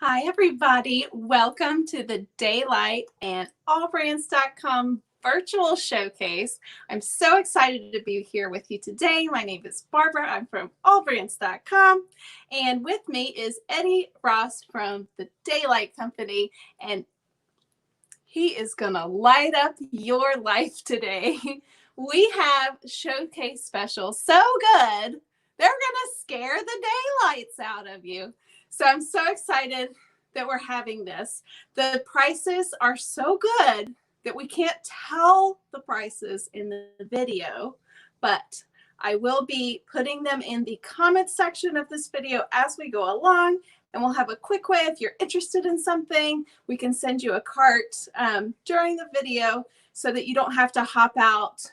Hi, everybody. Welcome to the Daylight and AllBrands.com virtual showcase. I'm so excited to be here with you today. My name is Barbara. I'm from AllBrands.com. And with me is Eddie Ross from the Daylight Company. And he is going to light up your life today. We have showcase specials so good, they're going to scare the daylights out of you. So I'm so excited that we're having this. The prices are so good that we can't tell the prices in the video, but I will be putting them in the comments section of this video as we go along. And we'll have a quick way, if you're interested in something, we can send you a cart during the video so that you don't have to hop out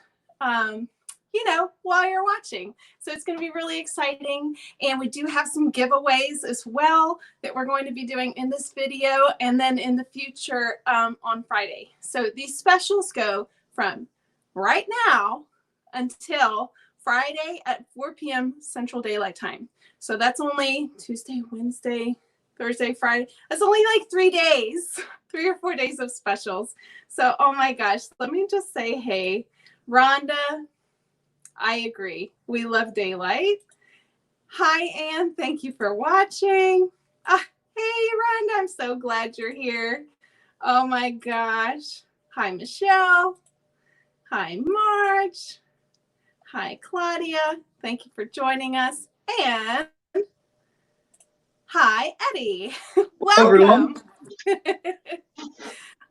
while you're watching. So it's going to be really exciting. And we do have some giveaways as well that we're going to be doing in this video and then in the future on Friday. So these specials go from right now until Friday at 4 p.m. Central Daylight Time. So that's only Tuesday, Wednesday, Thursday, Friday. That's only like 3 days, 3 or 4 days of specials. So, oh my gosh, let me just say, hey, Rhonda, I agree. We love Daylight. Hi, Anne. Thank you for watching. Hey, Rhonda, I'm so glad you're here. Oh my gosh. Hi, Michelle. Hi, Marge. Hi, Claudia. Thank you for joining us. And hi, Eddie. Welcome.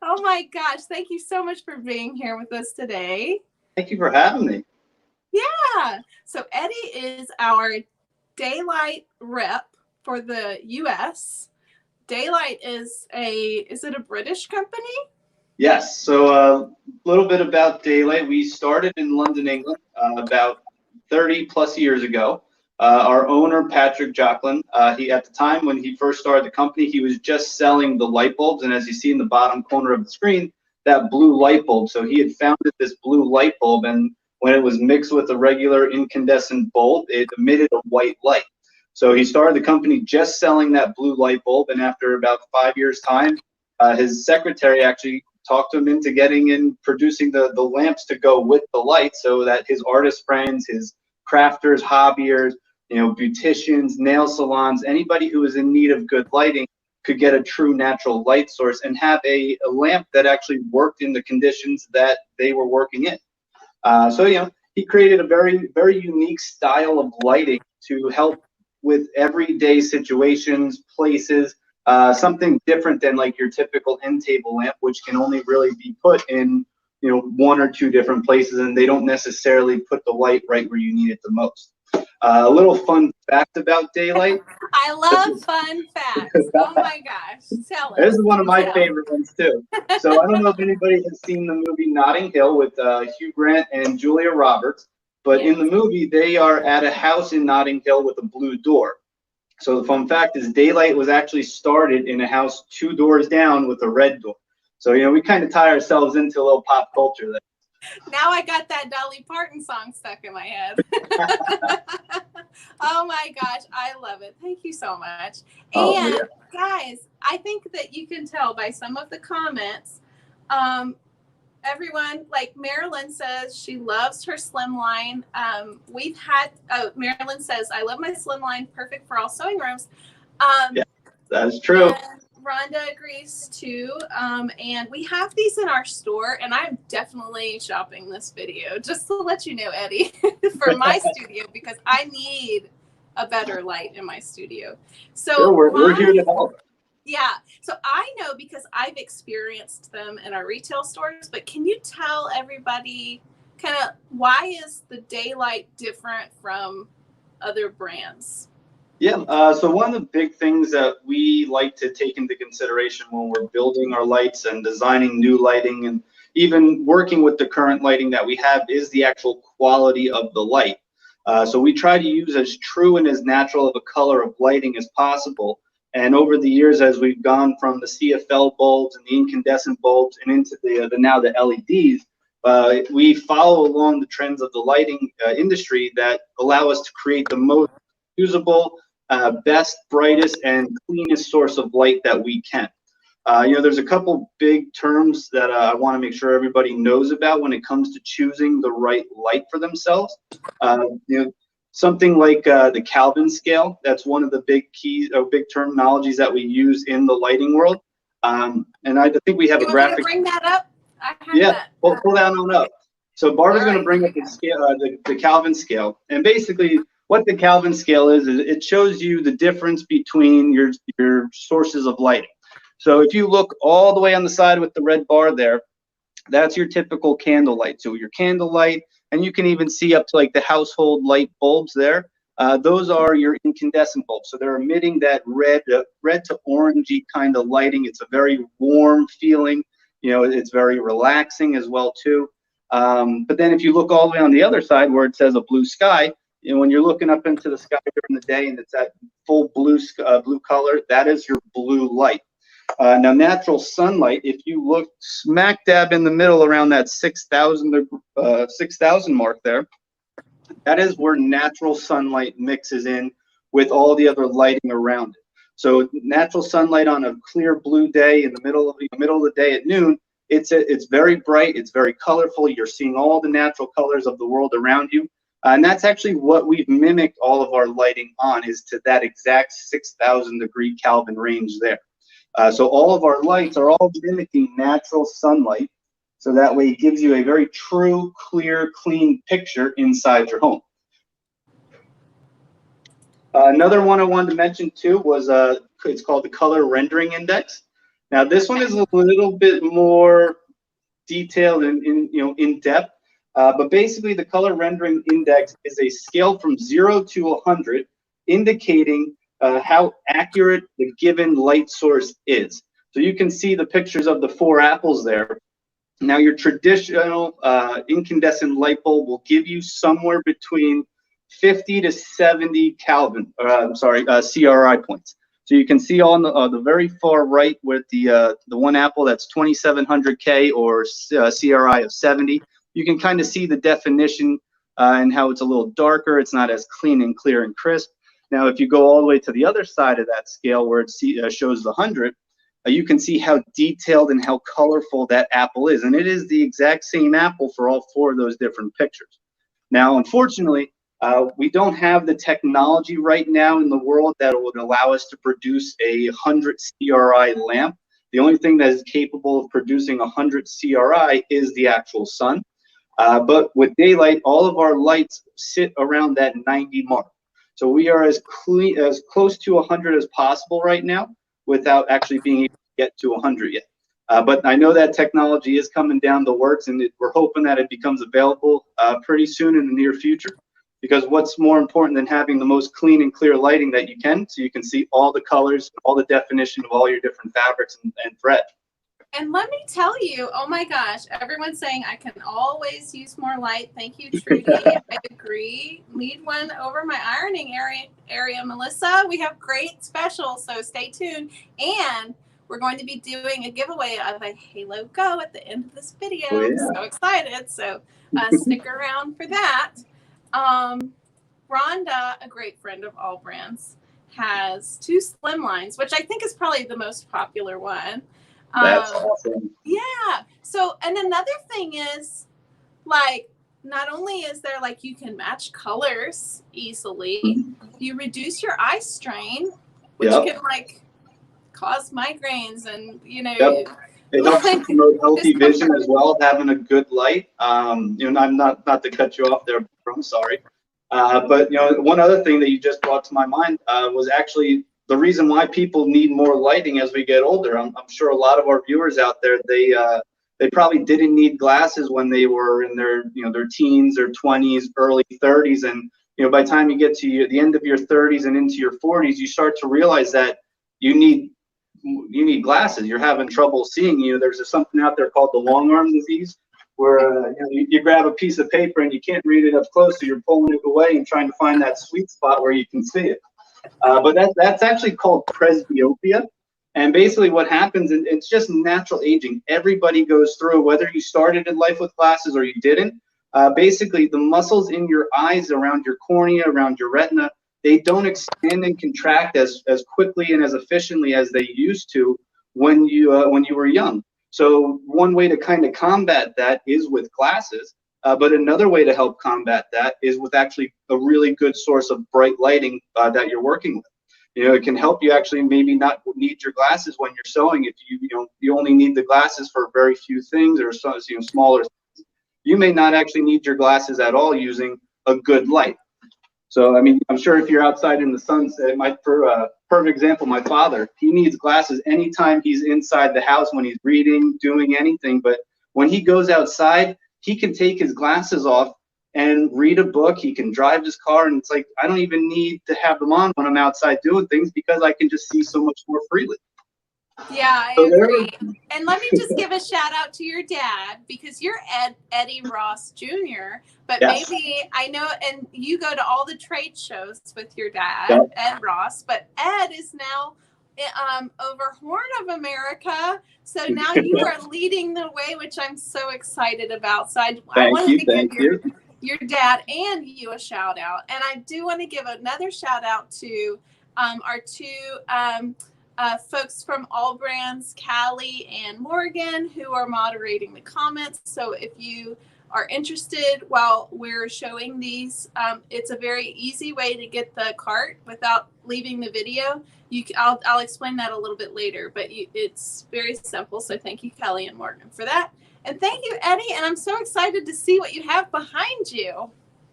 Oh my gosh. Thank you so much for being here with us today. Thank you for having me. Yeah. So Eddie is our Daylight rep for the US. Daylight is it a British company? Yes. So a little bit about Daylight. We started in London, England, about 30 plus years ago. Our owner, Patrick Jocklin, he at the time when he first started the company, he was just selling the light bulbs. And as you see in the bottom corner of the screen, that blue light bulb. So he had founded this blue light bulb, and when it was mixed with a regular incandescent bulb, it emitted a white light. So he started the company just selling that blue light bulb, and after about 5 years' time, his secretary actually talked him into getting in producing the lamps to go with the light, so that his artist friends, his crafters, hobbyers, beauticians, nail salons, anybody who was in need of good lighting could get a true natural light source and have a lamp that actually worked in the conditions that they were working in. He created a very, very unique style of lighting to help with everyday situations, places, something different than like your typical end table lamp, which can only really be put in, 1 or 2 different places, and they don't necessarily put the light right where you need it the most. A little fun fact about Daylight. I love fun facts. Oh my gosh. Tell us. This is one of my favorite ones too. So I don't know if anybody has seen the movie Notting Hill with Hugh Grant and Julia Roberts, but in the movie they are at a house in Notting Hill with a blue door. So the fun fact is Daylight was actually started in a house 2 doors down with a red door. So, we kind of tie ourselves into a little pop culture there. Now I got that Dolly Parton song stuck in my head. Oh my gosh, I love it. Thank you so much. And guys, I think that you can tell by some of the comments, everyone, like Marilyn says she loves her Slimline. Marilyn says, I love my Slimline, perfect for all sewing rooms. Yeah, that's true. Rhonda agrees too. And we have these in our store, and I'm definitely shopping this video just to let you know, Eddie, for my studio, because I need a better light in my studio. So sure, we're here to help. Yeah. So I know because I've experienced them in our retail stores, but can you tell everybody kind of why is the Daylight different from other brands? Yeah, so one of the big things that we like to take into consideration when we're building our lights and designing new lighting and even working with the current lighting that we have is the actual quality of the light. So we try to use as true and as natural of a color of lighting as possible. And over the years, as we've gone from the CFL bulbs and the incandescent bulbs and into now the LEDs, we follow along the trends of the lighting industry that allow us to create the most usable, best, brightest, and cleanest source of light that we can. There's a couple big terms that I want to make sure everybody knows about when it comes to choosing the right light for themselves. Something like the Kelvin Scale, that's one of the big keys or big terminologies that we use in the lighting world. And I think we have a graphic. Bring that up. Pull that on up. So Barbara's going to bring up the scale, the Kelvin Scale, and basically what the Kelvin Scale is it shows you the difference between your sources of lighting. So if you look all the way on the side with the red bar there, that's your typical candle light. So your candle light, and you can even see up to like the household light bulbs there. Those are your incandescent bulbs. So they're emitting that red to orangey kind of lighting. It's a very warm feeling. It's very relaxing as well too. But then if you look all the way on the other side where it says a blue sky, when you're looking up into the sky during the day and it's that full blue color, that is your blue light. Now, natural sunlight, if you look smack dab in the middle around that 6,000 mark there, that is where natural sunlight mixes in with all the other lighting around it. So natural sunlight on a clear blue day in the middle of the day at noon, it's very bright, it's very colorful. You're seeing all the natural colors of the world around you. And that's actually what we've mimicked all of our lighting on, is to that exact 6,000 degree Kelvin range there. So all of our lights are all mimicking natural sunlight. So that way it gives you a very true, clear, clean picture inside your home. Another one I wanted to mention too was it's called the color rendering index. Now this one is a little bit more detailed and in depth, but basically the color rendering index is a scale from 0 to 100, indicating how accurate the given light source is. So you can see the pictures of the 4 apples there. Now your traditional incandescent light bulb will give you somewhere between 50 to 70 CRI points. So you can see on the very far right with the one apple that's 2700 K or CRI of 70. You can kind of see the definition and how it's a little darker. It's not as clean and clear and crisp. Now, if you go all the way to the other side of that scale where it shows the 100, you can see how detailed and how colorful that apple is. And it is the exact same apple for all 4 of those different pictures. Now, unfortunately, we don't have the technology right now in the world that would allow us to produce a 100 CRI lamp. The only thing that is capable of producing 100 CRI is the actual sun. But with daylight, all of our lights sit around that 90 mark. So we are as close to 100 as possible right now without actually being able to get to 100 yet. But I know that technology is coming down the works, and we're hoping that it becomes available pretty soon in the near future. Because what's more important than having the most clean and clear lighting that you can, so you can see all the colors, all the definition of all your different fabrics and thread. And let me tell you, oh my gosh, everyone's saying I can always use more light. Thank you, Trudy. I agree. Need one over my ironing area, Melissa. We have great specials, so stay tuned. And we're going to be doing a giveaway of a Halo Go at the end of this video. Oh, yeah. I'm so excited. So stick around for that. Rhonda, a great friend of AllBrands, has 2 Slimlines, which I think is probably the most popular one. That's awesome. Yeah. So, and another thing is, like, not only is there, like, you can match colors easily, you reduce your eye strain, which can, like, cause migraines and, It helps promote healthy vision as well, having a good light. I'm not to cut you off there, I'm sorry. But, one other thing that you just brought to my mind was actually the reason why people need more lighting as we get older. I'm sure a lot of our viewers out there, they probably didn't need glasses when they were in their their teens, their 20s, early 30s, and by the time you get to the end of your 30s and into your 40s, you start to realize that you need glasses. You're having trouble seeing. There's something out there called the long arm disease, where you grab a piece of paper and you can't read it up close, so you're pulling it away and trying to find that sweet spot where you can see it. But that's actually called presbyopia. And basically what happens, it's just natural aging. Everybody goes through, whether you started in life with glasses or you didn't. Basically, the muscles in your eyes, around your cornea, around your retina, they don't expand and contract as quickly and as efficiently as they used to when you were young. So one way to kind of combat that is with glasses, but another way to help combat that is with actually a really good source of bright lighting that you're working with. It can help you actually maybe not need your glasses when you're sewing if you only need the glasses for very few things or smaller things. You may not actually need your glasses at all using a good light. So, I mean, I'm sure if you're outside in the sun, perfect example, my father, he needs glasses anytime he's inside the house when he's reading, doing anything. But when he goes outside, he can take his glasses off and read a book. He can drive his car, and it's like, I don't even need to have them on when I'm outside doing things because I can just see so much more freely. Yeah, I agree. And let me just give a shout out to your dad, because you're Eddie Ross Jr., but yes. Maybe I know, and you go to all the trade shows with your dad, yep. Ed Ross, but Ed is now over Horn of America. So now you are leading the way, which I'm so excited about. So I want to give your dad and you a shout out. And I do want to give another shout out to our two folks from AllBrands, Callie and Morgan, who are moderating the comments. So if you are interested while we're showing these, it's a very easy way to get the cart without leaving the video. I'll explain that a little bit later, but it's very simple. So thank you, Kelly and Morgan, for that. And thank you, Eddie. And I'm so excited to see what you have behind you.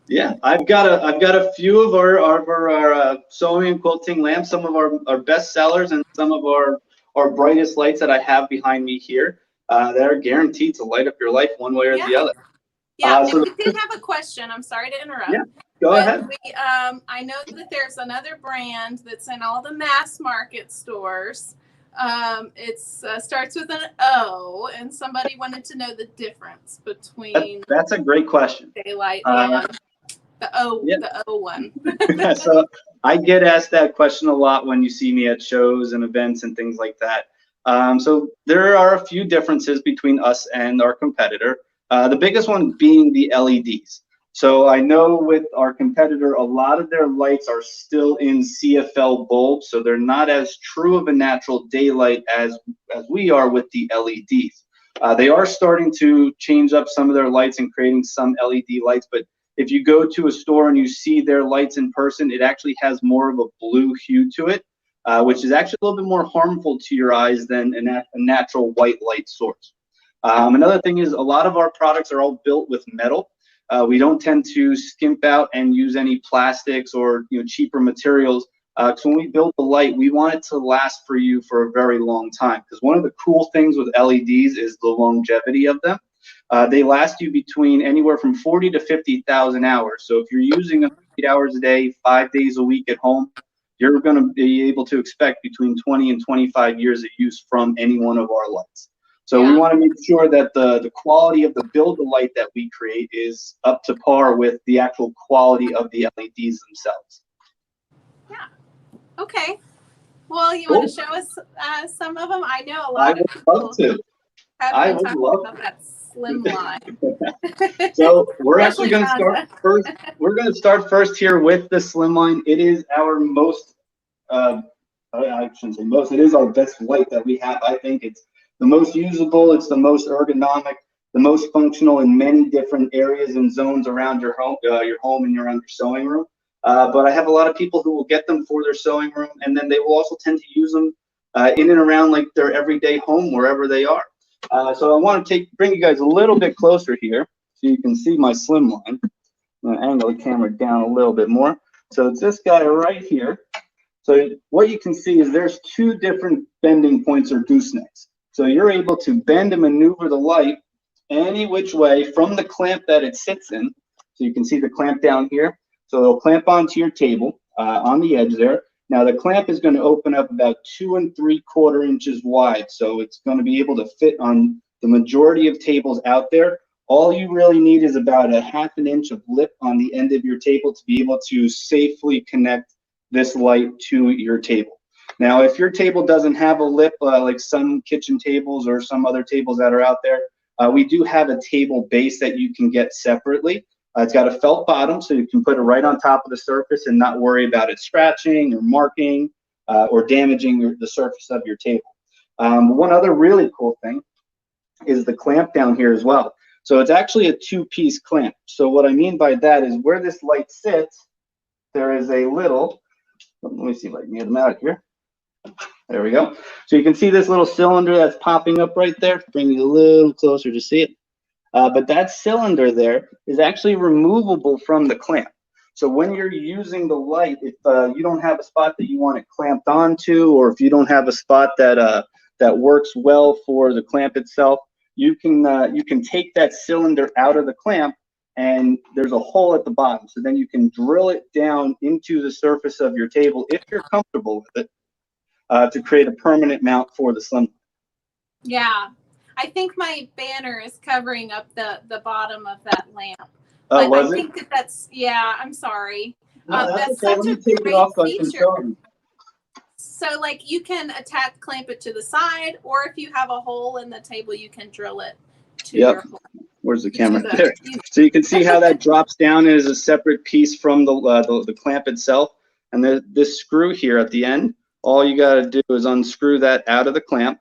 Yeah, I've got a few of our sewing and quilting lamps, some of our best sellers, and some of our brightest lights that I have behind me here. That are guaranteed to light up your life one way or the other. Yeah, so we did have a question. I'm sorry to interrupt. Yeah, go ahead. I know that there's another brand that's in all the mass market stores. It starts with an O, and somebody wanted to know the difference between. That's a great question. Daylight and the O one. So I get asked that question a lot when you see me at shows and events and things like that. So there are a few differences between us and our competitor. The biggest one being the LEDs. So I know with our competitor, a lot of their lights are still in CFL bulbs, so they're not as true of a natural daylight as we are with the LEDs. They are starting to change up some of their lights and creating some LED lights, but if you go to a store and you see their lights in person, it actually has more of a blue hue to it, which is actually a little bit more harmful to your eyes than a natural white light source. Another thing is a lot of our products are all built with metal. We don't tend to skimp out and use any plastics or cheaper materials. So when we build the light, we want it to last for you for a very long time. Because one of the cool things with LEDs is the longevity of them. They last you between anywhere from 40 to 50,000 hours. So if you're using them 8 hours a day, 5 days a week at home, you're going to be able to expect between 20 and 25 years of use from any one of our lights. So we want to make sure that the quality of the build-a-light that we create is up to par with the actual quality of the LEDs themselves. Yeah. Okay. Well, you want to show us some of them? I know a lot of people love to. I would love about that Slimline. So we're actually going to start first. We're going to start first here with the Slimline. It is our most, I shouldn't say most, it is our best light that we have. I think it's the most usable, it's the most ergonomic, the most functional in many different areas and zones around your home and around your sewing room. But I have a lot of people who will get them for their sewing room, and then they will also tend to use them in and around like their everyday home wherever they are. So I want to bring you guys a little bit closer here so you can see my Slimline. I'm going to angle the camera down a little bit more. So it's this guy right here. So what you can see is there's two different bending points or goosenecks. So you're able to bend and maneuver the light any which way from the clamp that it sits in. So you can see the clamp down here. So it'll clamp onto your table on the edge there. Now the clamp is going to open up about 2 3/4 inches wide. So it's going to be able to fit on the majority of tables out there. All you really need is about a 1/2 inch of lip on the end of your table to be able to safely connect this light to your table. Now, if your table doesn't have a lip, like some kitchen tables or some other tables that are out there, we do have a table base that you can get separately. It's got a felt bottom, so you can put it right on top of the surface and not worry about it scratching or marking or damaging the surface of your table. One other really cool thing is the clamp down here as well. So it's actually a two-piece clamp. So what I mean by that is where this light sits, there is a little, let me see if I can get them out of here. There we go. So you can see this little cylinder that's popping up right there. Bring it a little closer to see it. But that cylinder there is actually removable from the clamp. So when you're using the light, if you don't have a spot that you want it clamped onto, or if you don't have a spot that that works well for the clamp itself, you can take that cylinder out of the clamp, and there's a hole at the bottom. So then you can drill it down into the surface of your table if you're comfortable with it, to create a permanent mount for the Slimline. Yeah. I think my banner is covering up the bottom of that lamp. Oh, But was I it? think that's, yeah, I'm sorry. No, That's okay. such Let me a take it great off so I can feature. show you. So like you can clamp it to the side, or if you have a hole in the table, you can drill it to your hole. Where's the camera? There. So you can see how that drops down as a separate piece from the clamp itself. And this screw here at the end, all you got to do is unscrew that out of the clamp.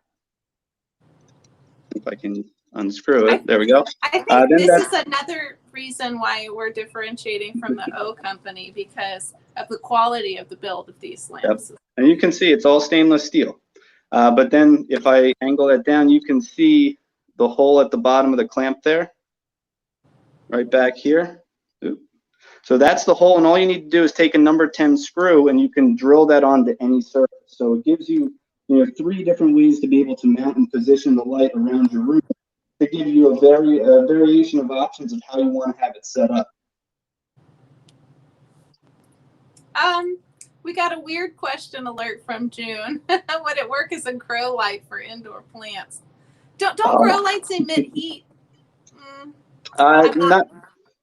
If I can unscrew it, there we go. I think this is another reason why we're differentiating from the O company, because of the quality of the build of these lamps. Yep. And you can see it's all stainless steel. But then if I angle that down, you can see the hole at the bottom of the clamp there, right back here. Oop. So that's the hole, and all you need to do is take a number 10 screw, and you can drill that onto any surface. So it gives you, 3 different ways to be able to mount and position the light around your room, to give you a variation of options of how you want to have it set up. We got a weird question alert from June. Would it work as a grow light for indoor plants? Don't grow lights emit heat?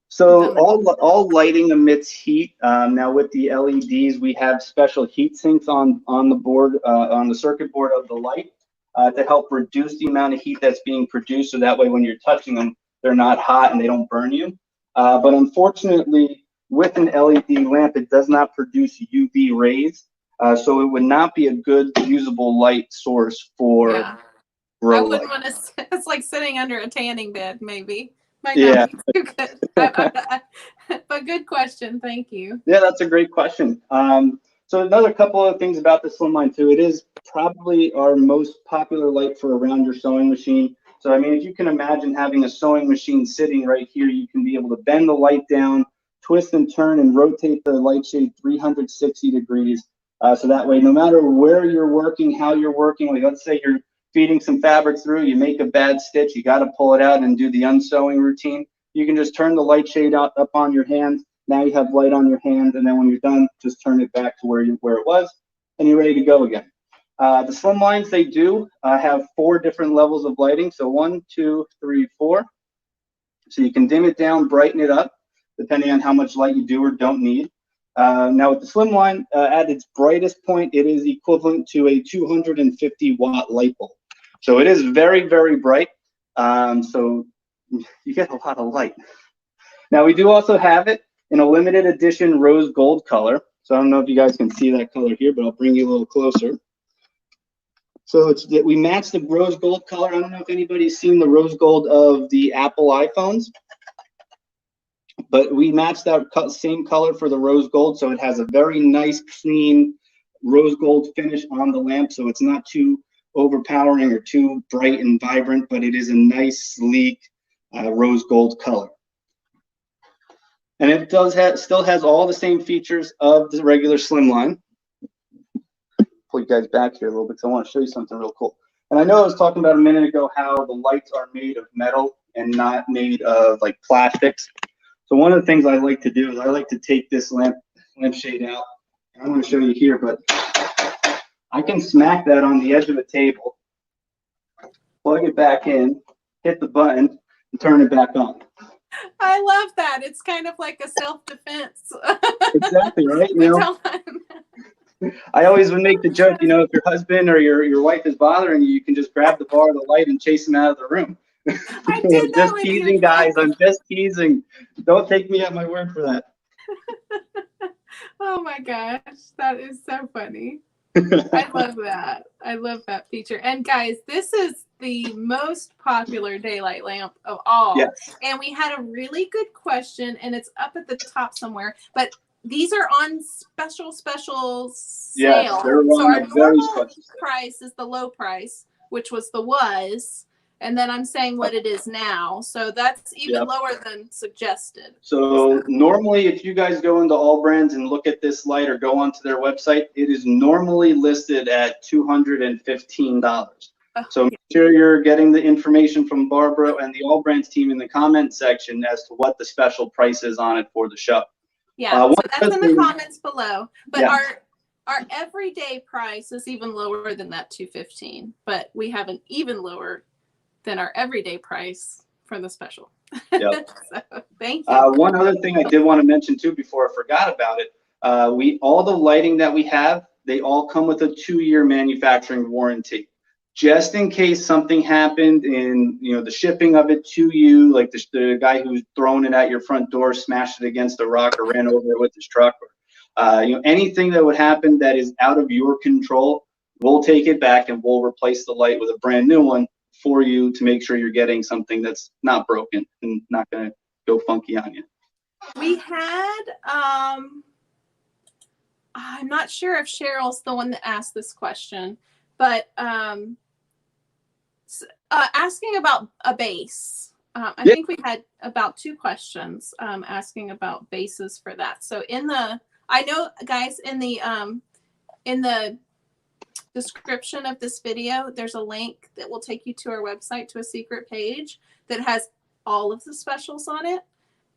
So all lighting emits heat. Now with the LEDs, we have special heat sinks on the board, on the circuit board of the light, to help reduce the amount of heat that's being produced. So that way, when you're touching them, they're not hot and they don't burn you. But unfortunately, with an LED lamp, it does not produce UV rays, so it would not be a good usable light source for grow I wouldn't light. want to. It's like sitting under a tanning bed, maybe. Might Yeah. not be too good. But good question. Thank you. Yeah, that's a great question. So another couple of things about the Slimline too. It is probably our most popular light for around your sewing machine. So I mean, if you can imagine having a sewing machine sitting right here, you can be able to bend the light down, twist and turn and rotate the light shade 360 degrees. So that way, no matter where you're working, how you're working, like let's say you're feeding some fabric through, you make a bad stitch, you got to pull it out and do the unsewing routine. You can just turn the light shade up on your hand. Now you have light on your hand, and then when you're done, just turn it back to where it was, and you're ready to go again. The Slimlines, they do have 4 different levels of lighting. So 1, 2, 3, 4. So you can dim it down, brighten it up, depending on how much light you do or don't need. Now with the Slimline, at its brightest point, it is equivalent to a 250 watt light bulb. So it is very, very bright. So you get a lot of light. Now we do also have it in a limited edition rose gold color. So I don't know if you guys can see that color here, but I'll bring you a little closer. So we match the rose gold color. I don't know if anybody's seen the rose gold of the Apple iPhones, but we matched that same color for the rose gold. So it has a very nice, clean rose gold finish on the lamp. So it's not too overpowering or too bright and vibrant, but it is a nice, sleek rose gold color. And it still has all the same features of the regular Slimline. Pull you guys back here a little bit because I want to show you something real cool. And I know I was talking about a minute ago how the lights are made of metal and not made of like plastics. So one of the things I like to do is I like to take this lampshade out. I'm going to show you here, but I can smack that on the edge of a table, plug it back in, hit the button, and turn it back on. I love that. It's kind of like a self-defense. Exactly, right? I always would make the joke, if your husband or your wife is bothering you, you can just grab the bar of the light and chase them out of the room. I did that Just with teasing, you. guys. I'm just teasing. Don't take me at my word for that. Oh my gosh, that is so funny. I love that. I love that feature. And guys, this is the most popular daylight lamp of all. Yes. And we had a really good question, and it's up at the top somewhere. But these are on special sale. Yes, they're So on our a very normal special price is the low price, which was the was. And then I'm saying what it is now. So that's even lower than suggested. So normally, if you guys go into AllBrands and look at this light or go onto their website, it is normally listed at $215. So make sure you're getting the information from Barbara and the AllBrands team in the comment section as to what the special price is on it for the show. Yeah, so that's in the comments below. But our everyday price is even lower than that $215. But we have an even lower than our everyday price for the special. Yep. So, thank you. One other thing I did want to mention too before I forgot about it, all the lighting that we have, they all come with a 2-year manufacturing warranty. Just in case something happened in the shipping of it to you, like the guy who's thrown it at your front door, smashed it against a rock, or ran over it with his truck, or anything that would happen that is out of your control, we'll take it back and we'll replace the light with a brand new one for you to make sure you're getting something that's not broken and not going to go funky on you. We had, I'm not sure if Cheryl's the one that asked this question, but asking about a base. I think we had about 2 questions asking about bases for that. So I know guys, in the description of this video, there's a link that will take you to our website, to a secret page that has all of the specials on it,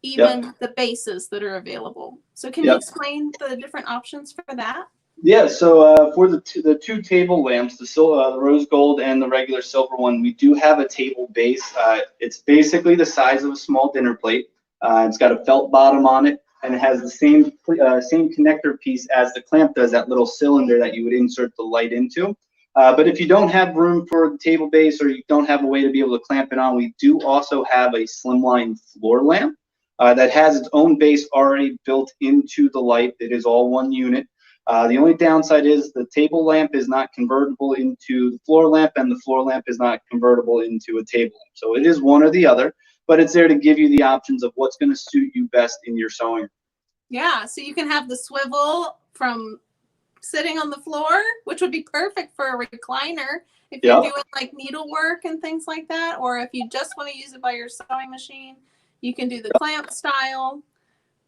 even the bases that are available. So can you explain the different options for that? Yeah, so for the two table lamps, the rose gold and the regular silver one, we do have a table base. It's basically the size of a small dinner plate. It's got a felt bottom on it, and it has the same connector piece as the clamp does, that little cylinder that you would insert the light into. But if you don't have room for the table base, or you don't have a way to be able to clamp it on, we do also have a Slimline floor lamp that has its own base already built into the light. It is all one unit. The only downside is the table lamp is not convertible into the floor lamp, and the floor lamp is not convertible into a table lamp. So it is one or the other, but it's there to give you the options of what's going to suit you best in your sewing room. Yeah, so you can have the swivel from sitting on the floor, which would be perfect for a recliner if you're doing like needlework and things like that, or if you just want to use it by your sewing machine, you can do the clamp style.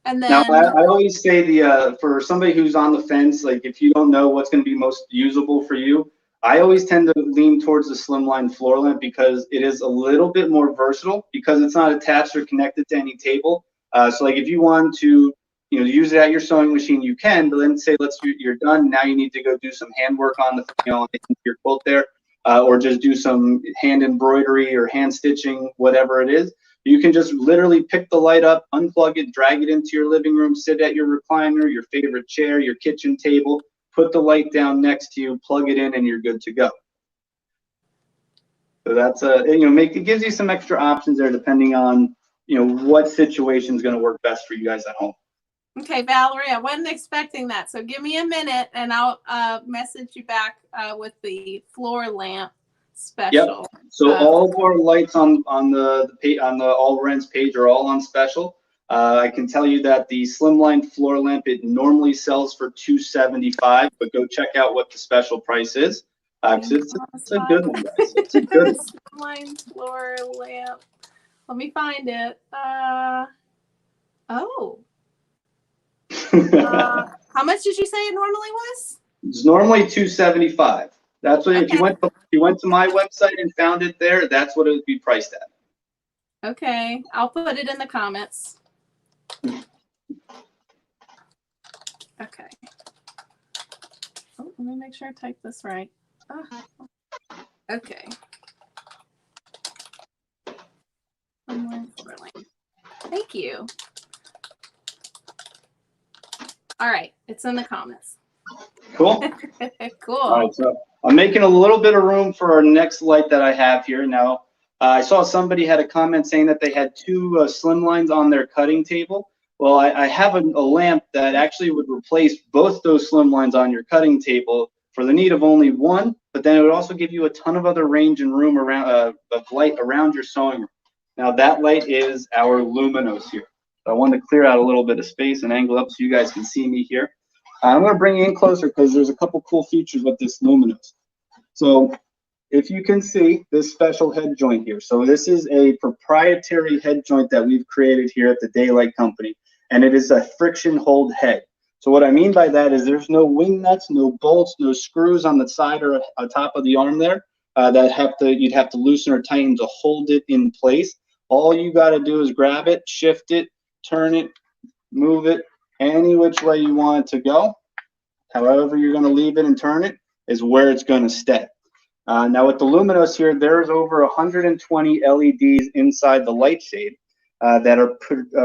And then now, I always say for somebody who's on the fence, like if you don't know what's going to be most usable for you, I always tend to lean towards the Slimline floor lamp because it is a little bit more versatile because it's not attached or connected to any table. So like if you want to use it at your sewing machine, you can, but then say you're done. Now you need to go do some handwork on your quilt there, or just do some hand embroidery or hand stitching, whatever it is. You can just literally pick the light up, unplug it, drag it into your living room, sit at your recliner, your favorite chair, your kitchen table, put the light down next to you, plug it in, and you're good to go. So that's it gives you some extra options there depending on what situation is going to work best for you guys at home. Okay, Valerie, I wasn't expecting that, so give me a minute and I'll message you back with the floor lamp special. Yep. So all of our lights on the AllBrands page are all on special. I can tell you that the Slimline floor lamp, it normally sells for $275, but go check out what the special price is. It's a good one, guys. It's a good one. Slimline floor lamp. Let me find it. Oh. How much did you say it normally was? It's normally $275. That's what if you went to my website and found it there, that's what it would be priced at. Okay, I'll put it in the comments. Okay. Oh, let me make sure I type this right. Okay. Thank you. All right, it's in the comments. Cool. Cool. All right, so I'm making a little bit of room for our next light that I have here. Now, I saw somebody had a comment saying that they had two Slimlines on their cutting table. Well, I have a lamp that actually would replace both those Slimlines on your cutting table for the need of only one, but then it would also give you a ton of other range and room around of light around your sewing room. Now that light is our Luminos here. So I wanted to clear out a little bit of space and angle up so you guys can see me here. I'm going to bring you in closer because there's a couple cool features with this Luminos. So if you can see this special head joint here. So this is a proprietary head joint that we've created here at the Daylight Company, and it is a friction hold head. So what I mean by that is there's no wing nuts, no bolts, no screws on the side or on top of the arm there you'd have to loosen or tighten to hold it in place. All you got to do is grab it, shift it, turn it, move it any which way you want it to go. However you're going to leave it and turn it is where it's going to stay. Now with the Luminos here, there's over 120 LEDs inside the light shade that are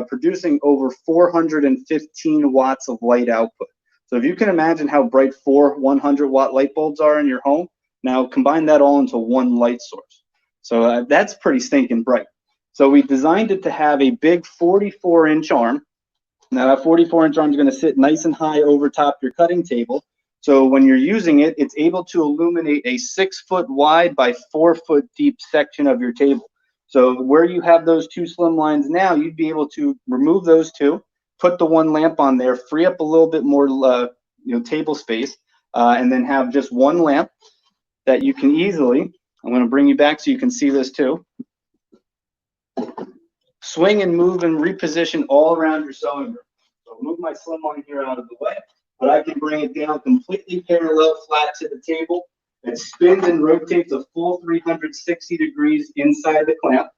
producing over 415 watts of light output. So if you can imagine how bright 4 100-watt light bulbs are in your home, now combine that all into one light source. So that's pretty stinking bright. So we designed it to have a big 44-inch arm. Now that 44-inch arm is going to sit nice and high over top your cutting table. So when you're using it, it's able to illuminate a 6-foot wide by 4-foot deep section of your table. So where you have those two Slimlines now, you'd be able to remove those two, put the one lamp on there, free up a little bit more table space, and then have just one lamp that you can easily, I'm going to bring you back so you can see this too, swing and move and reposition all around your sewing room. So move my Slimline here out of the way, but I can bring it down completely parallel flat to the table. It spins and rotates a full 360 degrees inside the clamp.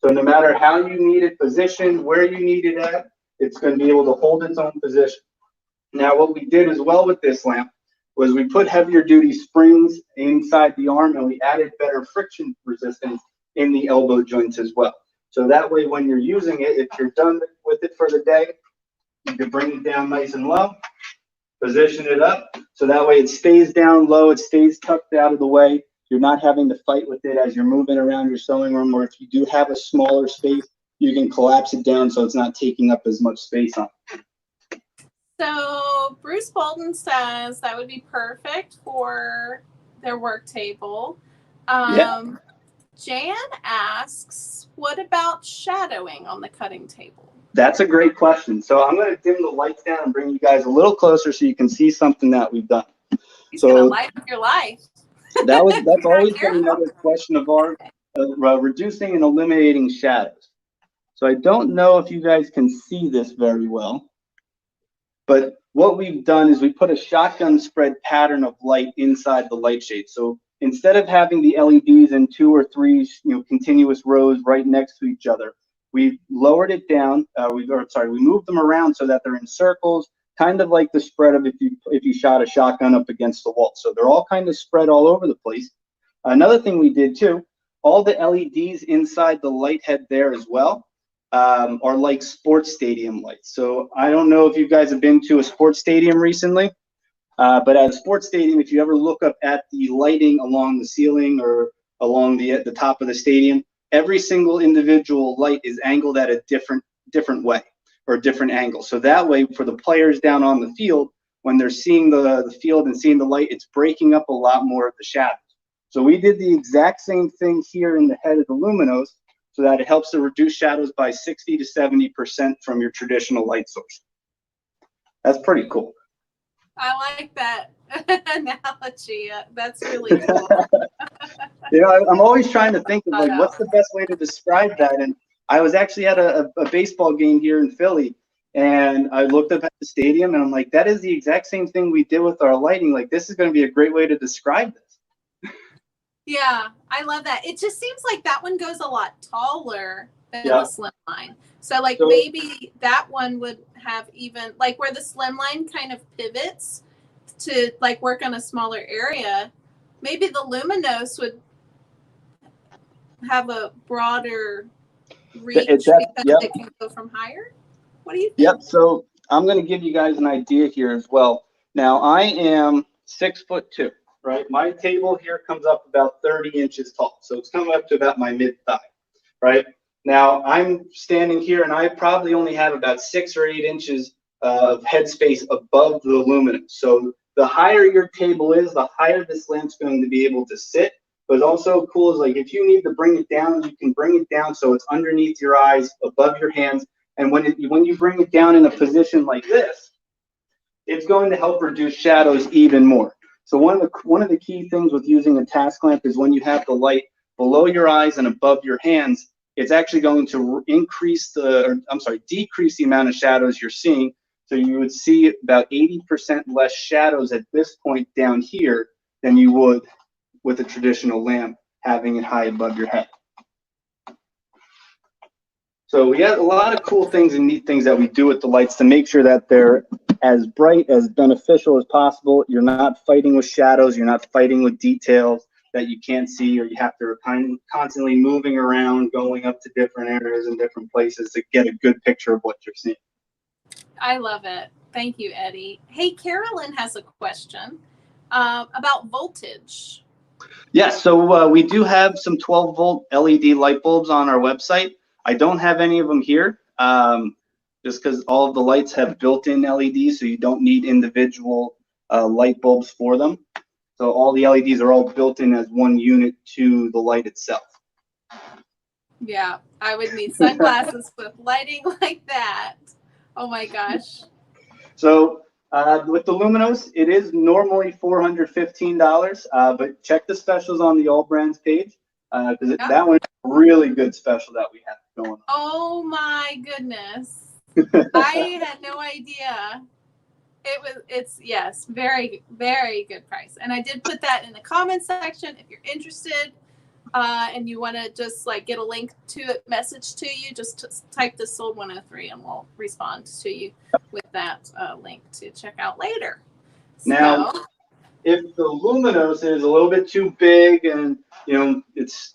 So no matter how you need it positioned, where you need it at, it's going to be able to hold its own position. Now what we did as well with this lamp was we put heavier duty springs inside the arm, and we added better friction resistance in the elbow joints as well. So that way when you're using it, if you're done with it for the day, you can bring it down nice and low, position it up, so that way it stays down low, it stays tucked out of the way. You're not having to fight with it as you're moving around your sewing room, or if you do have a smaller space, you can collapse it down so it's not taking up as much space on it. So Bruce Bolton says that would be perfect for their work table. Yeah. Jan asks, what about shadowing on the cutting table? That's a great question. So I'm going to dim the lights down and bring you guys a little closer so you can see something that we've done. He's going to light up your life. That's always been another question of ours, reducing and eliminating shadows. So I don't know if you guys can see this very well, but what we've done is we put a shotgun spread pattern of light inside the light shade. So instead of having the LEDs in 2 or 3 continuous rows right next to each other, we've lowered it down. We moved them around so that they're in circles, kind of like the spread of if you shot a shotgun up against the wall. So they're all kind of spread all over the place. Another thing we did too, all the LEDs inside the light head there as well are like sports stadium lights. So I don't know if you guys have been to a sports stadium recently, but at a sports stadium, if you ever look up at the lighting along the ceiling or along the top of the stadium, every single individual light is angled at a different way or a different angle. So that way, for the players down on the field, when they're seeing the field and seeing the light, it's breaking up a lot more of the shadows. So we did the exact same thing here in the head of the Luminos, so that it helps to reduce shadows by 60 to 70% from your traditional light source. That's pretty cool. I like that analogy. That's really cool. I'm always trying to think of what's the best way to describe that. And I was actually at a baseball game here in Philly, and I looked up at the stadium, and I'm like, that is the exact same thing we did with our lighting. Like, this is going to be a great way to describe this. Yeah, I love that. It just seems like that one goes a lot taller than the Slimline. So maybe that one would have even like where the Slimline kind of pivots to like work on a smaller area. Maybe the Luminos would have a broader reach because it can go from higher. What do you think? Yep. So I'm going to give you guys an idea here as well. Now I am 6'2". right? My table here comes up about 30 inches tall. So it's coming up to about my mid-thigh, right? Now I'm standing here and I probably only have about 6 or 8 inches of headspace above the luminous. So the higher your table is, the higher this lamp's going to be able to sit. But also cool is like if you need to bring it down, you can bring it down so it's underneath your eyes, above your hands. And when you bring it down in a position like this, it's going to help reduce shadows even more. So one of the key things with using a task lamp is when you have the light below your eyes and above your hands, it's actually going to decrease the amount of shadows you're seeing. So you would see about 80% less shadows at this point down here than you would with a traditional lamp having it high above your head. So we have a lot of cool things and neat things that we do with the lights to make sure that they're as bright, as beneficial as possible. You're not fighting with shadows. You're not fighting with details that you can't see, or you have to constantly moving around, going up to different areas and different places to get a good picture of what you're seeing. I love it. Thank you, Eddie. Hey, Carolyn has a question about voltage. Yes, so we do have some 12-volt LED light bulbs on our website. I don't have any of them here, just because all of the lights have built-in LEDs, so you don't need individual light bulbs for them. So all the LEDs are all built in as one unit to the light itself. Yeah, I would need sunglasses with lighting like that. Oh my gosh. So with the Luminos, it is normally $415, but check the specials on the AllBrands page, because that one is a really good special that we have going on. Oh my goodness. I had no idea. Yes, very, very good price. And I did put that in the comments section. If you're interested and you want to just like get a link to it, message to you, just type the sold 103 and we'll respond to you with that link to check out later. Now, if the Luminos is a little bit too big and it's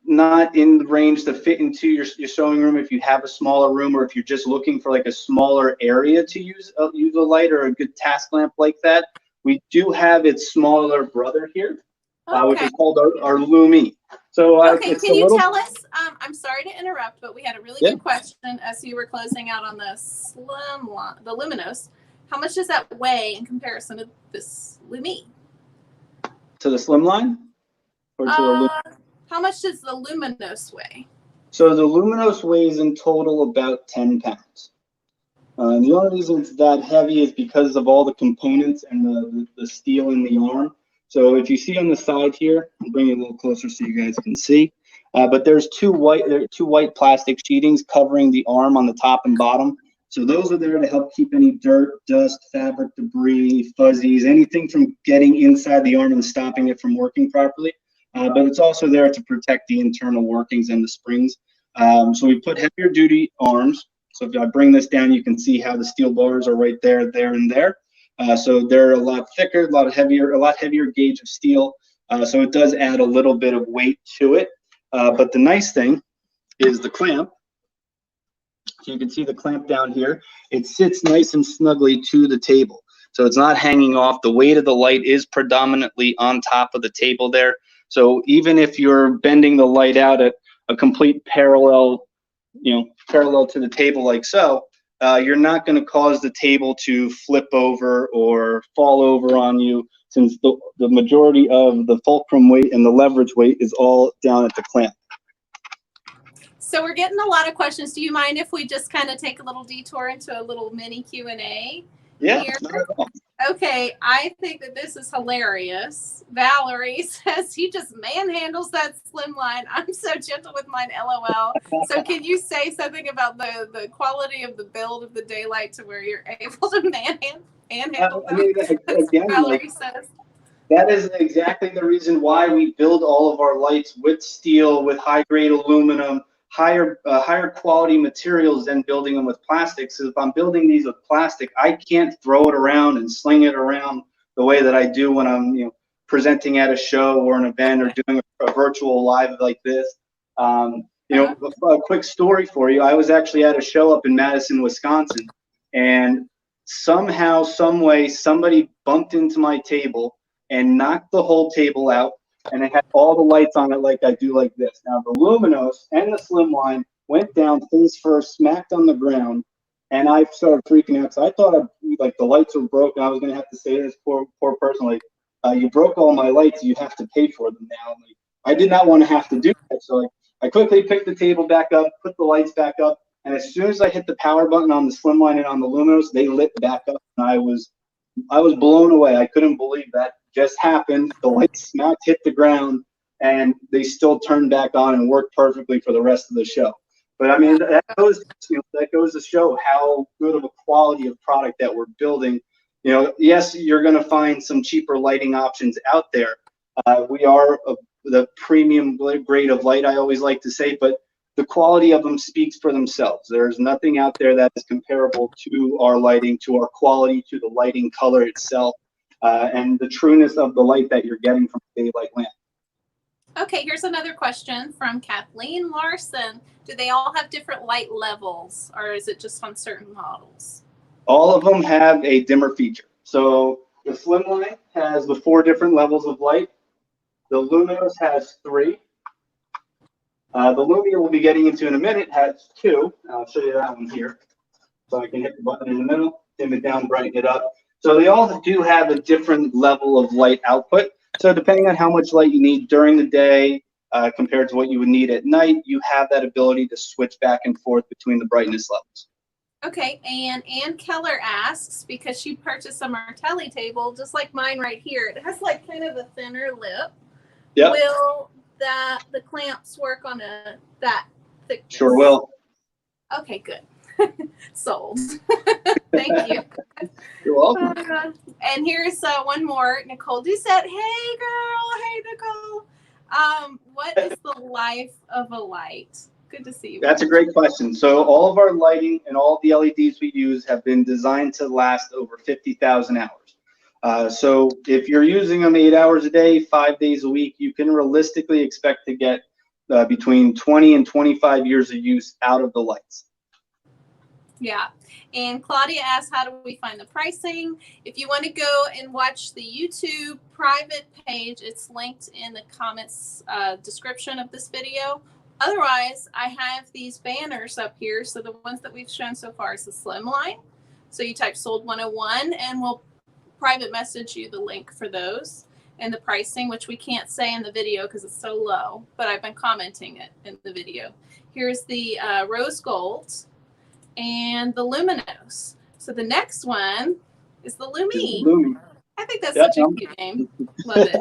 not in the range to fit into your sewing room, if you have a smaller room, or if you're just looking for like a smaller area to use a light or a good task lamp like that, we do have its smaller brother here, which is called our Lumi. So okay, can you tell us, I'm sorry to interrupt, but we had a really good question as you were closing out on the Slimline, the Luminos. How much does that weigh in comparison to this Lumi? To the Slimline? Or to the Lumi? How much does the Luminos weigh? So the Luminos weighs in total about 10 pounds. And the only reason it's that heavy is because of all the components and the steel in the arm. So if you see on the side here, I'll bring it a little closer so you guys can see. But there's two white plastic sheetings covering the arm on the top and bottom. So those are there to help keep any dirt, dust, fabric debris, fuzzies, anything from getting inside the arm and stopping it from working properly. But it's also there to protect the internal workings and the springs. So we put heavier duty arms. So if I bring this down, you can see how the steel bars are right there, there, and there. So they're a lot thicker, a lot heavier gauge of steel. So it does add a little bit of weight to it. But the nice thing is the clamp. So you can see the clamp down here. It sits nice and snugly to the table. So it's not hanging off. The weight of the light is predominantly on top of the table there. So even if you're bending the light out at a complete parallel to the table like so, you're not going to cause the table to flip over or fall over on you, since the majority of the fulcrum weight and the leverage weight is all down at the clamp. So we're getting a lot of questions. Do you mind if we just kind of take a little detour into a little mini Q&A? Yeah, here? not at all. Okay, I think that this is hilarious. Valerie says he just manhandles that Slimline. I'm so gentle with mine, LOL. So can you say something about the quality of the build of the Daylight to where you're able to manhandle them? Again, Valerie says. That is exactly the reason why we build all of our lights with steel, with high-grade aluminum, higher quality materials than building them with plastic. So if I'm building these with plastic, I can't throw it around and sling it around the way that I do when I'm presenting at a show or an event or doing a virtual live like this. A quick story for you. I was actually at a show up in Madison, Wisconsin, and somehow, some way, somebody bumped into my table, and knocked the whole table out, and it had all the lights on it like I do like this. Now the Luminos and the Slimline went down face first, smacked on the ground, and I started freaking out. So I thought like the lights were broken. I was gonna have to say to this poor person, like, you broke all my lights. You have to pay for them now. Like, I did not want to have to do that. So like, I quickly picked the table back up, put the lights back up, and as soon as I hit the power button on the Slimline and on the Luminos, they lit back up, and I was blown away. I couldn't believe that just happened. The lights smacked, hit the ground, and they still turned back on and worked perfectly for the rest of the show. But I mean, that goes to show how good of a quality of product that we're building. You know, yes, you're going to find some cheaper lighting options out there. We are the premium grade of light, I always like to say, but the quality of them speaks for themselves. There's nothing out there that is comparable to our lighting, to our quality, to the lighting color itself, and the trueness of the light that you're getting from a daylight lamp. Okay, here's another question from Kathleen Larson. Do they all have different light levels, or is it just on certain models? All of them have a dimmer feature. So the Slimline has the 4 different levels of light. The Luminos has 3. The Lumi we'll be getting into in a minute has 2. I'll show you that one here. So I can hit the button in the middle, dim it down, brighten it up. So they all do have a different level of light output. So depending on how much light you need during the day compared to what you would need at night, you have that ability to switch back and forth between the brightness levels. Okay, and Ann Keller asks, because she purchased a Martelli table, just like mine right here. It has like kind of a thinner lip. Yep. Will the clamps work on that thickness? Sure will. Okay, good. Sold. Thank you. You're welcome. And here's one more. Nicole Doucette. Hey, girl. Hey, Nicole. What is the life of a light? Good to see you. That's a great question. So all of our lighting and all the LEDs we use have been designed to last over 50,000 hours. So if you're using them 8 hours a day, 5 days a week, you can realistically expect to get between 20 and 25 years of use out of the lights. Yeah. And Claudia asks, how do we find the pricing? If you want to go and watch the YouTube private page, it's linked in the comments description of this video. Otherwise, I have these banners up here. So the ones that we've shown so far is the Slimline. So you type sold 101 and we'll private message you the link for those and the pricing, which we can't say in the video because it's so low, but I've been commenting it in the video. Here's the rose gold and the Luminos. So the next one is the Lumi. I think that's such a cute name. Love it.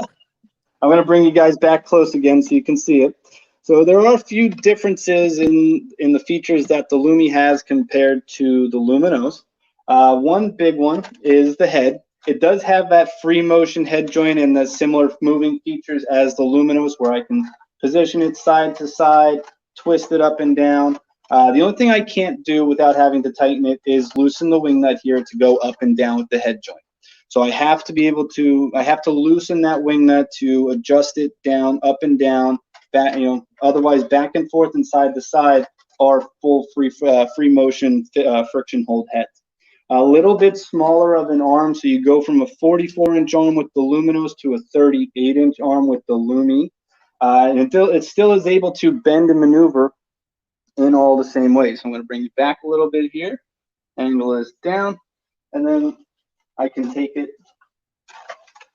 I'm going to bring you guys back close again so you can see it. So there are a few differences in the features that the Lumi has compared to the Luminos. One big one is the head. It does have that free motion head joint and the similar moving features as the Luminos, where I can position it side to side, twist it up and down. The only thing I can't do without having to tighten it is loosen the wing nut here to go up and down with the head joint. So I have to be able to, loosen that wing nut to adjust it down, up and down, back, otherwise back and forth and side to side are full free motion friction hold heads. A little bit smaller of an arm, so you go from a 44-inch arm with the Luminos to a 38-inch arm with the Lumi. And it still is able to bend and maneuver in all the same ways. So I'm going to bring you back a little bit here, angle this down, and then I can take it,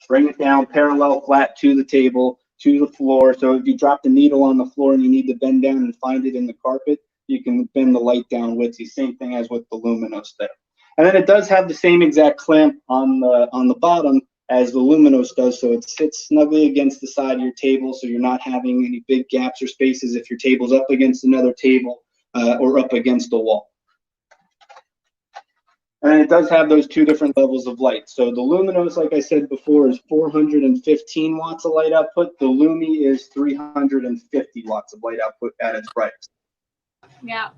bring it down parallel flat to the table, to the floor. So if you drop the needle on the floor and you need to bend down and find it in the carpet, you can bend the light down with the same thing as with the Luminos there. And then it does have the same exact clamp on the bottom as the Luminos does, so it sits snugly against the side of your table, so you're not having any big gaps or spaces if your table's up against another table or up against a wall. And it does have those 2 different levels of light. So the Luminos, like I said before, is 415 watts of light output. The Lumi is 350 watts of light output at its brightest. Yeah.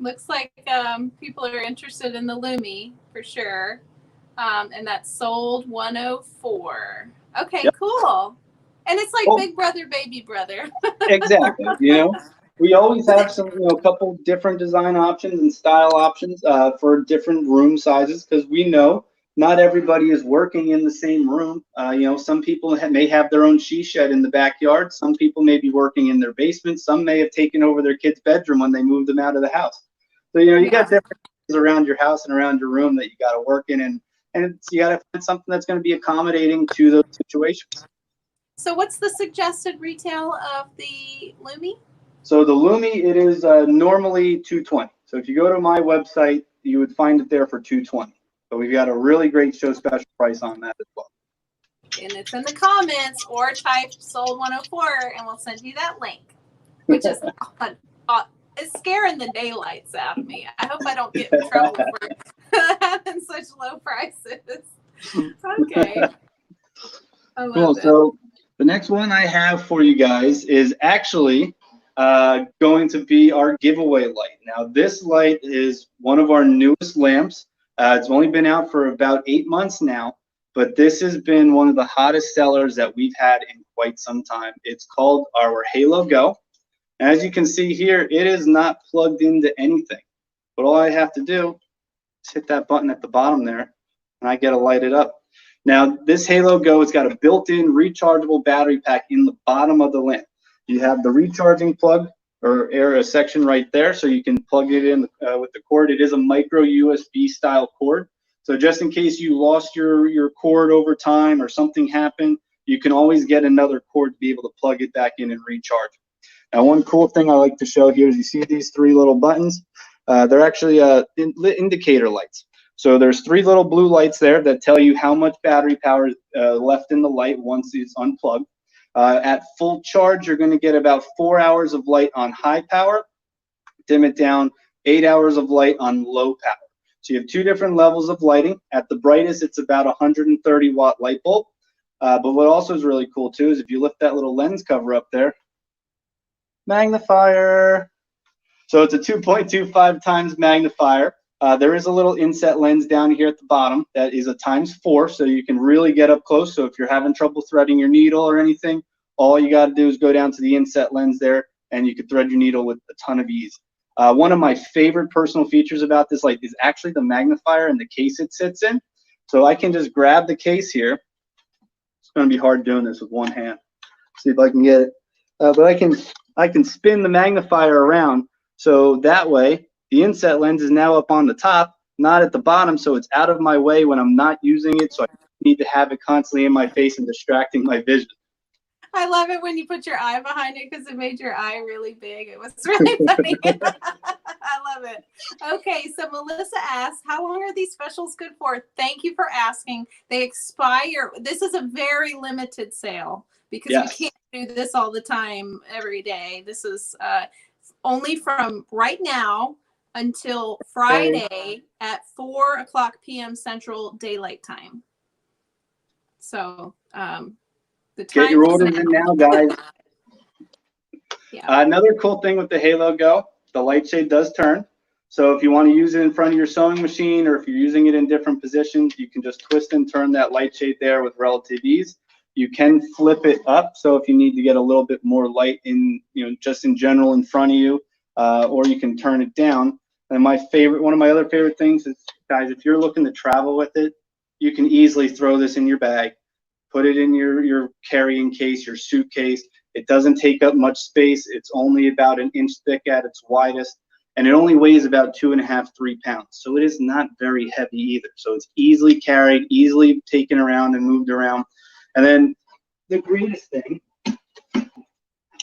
Looks like people are interested in the Lumi for sure. And that's sold 104. Okay, yep. Cool. And it's like big brother, baby brother. Exactly. We always have some, a couple different design options and style options for different room sizes, because we know not everybody is working in the same room. You know, some people may have their own she shed in the backyard. Some people may be working in their basement. Some may have taken over their kid's bedroom when they moved them out of the house. So, you know, you got different things around your house and around your room that you got to work in, and you got to find something that's going to be accommodating to those situations. So what's the suggested retail of the Lumi? So the Lumi, it is normally $220. So if you go to my website, you would find it there for $220. But we've got a really great show special price on that as well. And it's in the comments, or type sold 104 and we'll send you that link, which is it's scaring the daylights out of me. I hope I don't get in trouble for having such low prices. Okay. I love cool. it. So the next one I have for you guys is actually going to be our giveaway light. Now this light is one of our newest lamps. It's only been out for about 8 months now, but this has been one of the hottest sellers that we've had in quite some time. It's called our Halo Go. As you can see here, it is not plugged into anything, but all I have to do is hit that button at the bottom there, and I get to light it up. Now, this Halo Go has got a built-in rechargeable battery pack in the bottom of the lamp. You have the recharging plug or area section right there, so you can plug it in with the cord. It is a micro USB style cord, so just in case you lost your cord over time or something happened, you can always get another cord to be able to plug it back in and recharge. Now, one cool thing I like to show here is you see these 3 little buttons. They're actually indicator lights. So there's 3 little blue lights there that tell you how much battery power is left in the light once it's unplugged. At full charge, you're going to get about 4 hours of light on high power. Dim it down, 8 hours of light on low power. So you have 2 different levels of lighting. At the brightest, it's about a 130-watt light bulb. But what also is really cool too is if you lift that little lens cover up there, magnifier. So it's a 2.25 times magnifier. There is a little inset lens down here at the bottom that is a ×4, so you can really get up close. So if you're having trouble threading your needle or anything, all you got to do is go down to the inset lens there, and you can thread your needle with a ton of ease. One of my favorite personal features about this light is actually the magnifier and the case it sits in. So I can just grab the case here. It's going to be hard doing this with one hand. See if I can get it. But I can spin the magnifier around, so that way the inset lens is now up on the top, not at the bottom, so it's out of my way when I'm not using it, so I need to have it constantly in my face and distracting my vision. I love it when you put your eye behind it because it made your eye really big. It was really funny. I love it. Okay, so Melissa asked, how long are these specials good for? Thank you for asking. They expire. This is a very limited sale because you can't do this all the time every day. This is only from right now until Friday at 4:00 p.m. Central Daylight Time. So the time get your orders in now, guys. Another cool thing with the Halo Go, the light shade does turn. So if you want to use it in front of your sewing machine, or if you're using it in different positions, you can just twist and turn that light shade there with relative ease. You can flip it up, so if you need to get a little bit more light in, just in general in front of you, or you can turn it down. And one of my other favorite things is, guys, if you're looking to travel with it, you can easily throw this in your bag, put it in your carrying case, your suitcase. It doesn't take up much space. It's only about 1 inch thick at its widest, and it only weighs about 2.5 to 3 pounds. So it is not very heavy either. So it's easily carried, easily taken around and moved around. And then the greatest thing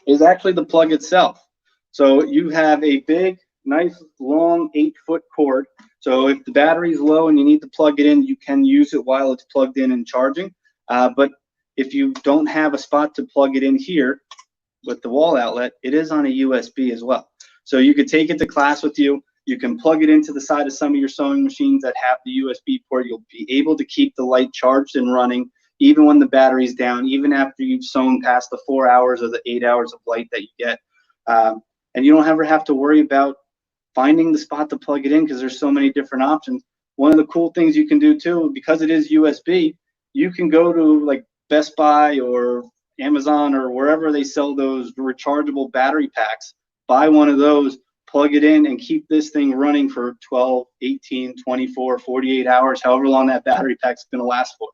is actually the plug itself. So you have a big, nice, long 8-foot cord. So if the battery's low and you need to plug it in, you can use it while it's plugged in and charging. But if you don't have a spot to plug it in here with the wall outlet, it is on a USB as well. So you could take it to class with you. You can plug it into the side of some of your sewing machines that have the USB port. You'll be able to keep the light charged and running even when the battery's down, even after you've sewn past the 4 hours or the 8 hours of light that you get. And you don't ever have to worry about finding the spot to plug it in because there's so many different options. One of the cool things you can do too, because it is USB, you can go to like Best Buy or Amazon or wherever they sell those rechargeable battery packs, buy one of those, plug it in, and keep this thing running for 12, 18, 24, 48 hours, however long that battery pack's going to last for.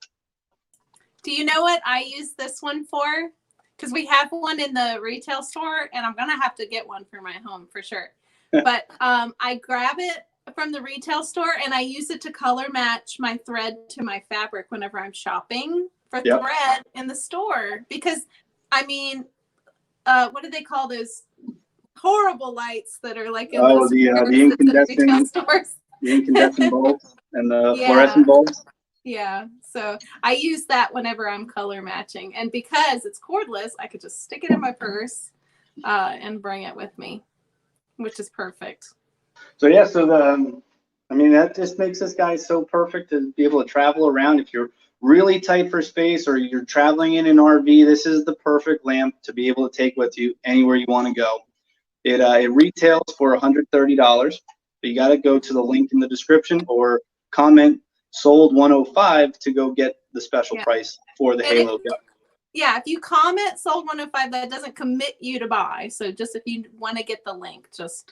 Do you know what I use this one for? Because we have one in the retail store, and I'm going to have to get one for my home for sure. But I grab it from the retail store, and I use it to color match my thread to my fabric whenever I'm shopping for thread in the store. Because, I mean, what do they call those horrible lights that are like in those the incandescent stores? The incandescent bulbs and the fluorescent bulbs. Yeah, so I use that whenever I'm color matching, and because it's cordless, I could just stick it in my purse and bring it with me, which is perfect. So yeah, so I mean, that just makes this guy so perfect to be able to travel around. If you're really tight for space or you're traveling in an RV, this is the perfect lamp to be able to take with you anywhere you want to go. It retails for $130, but you got to go to the link in the description or comment sold 105 to go get the special price for the Halo Go. Yeah, if you comment sold 105, that doesn't commit you to buy. So just if you want to get the link, just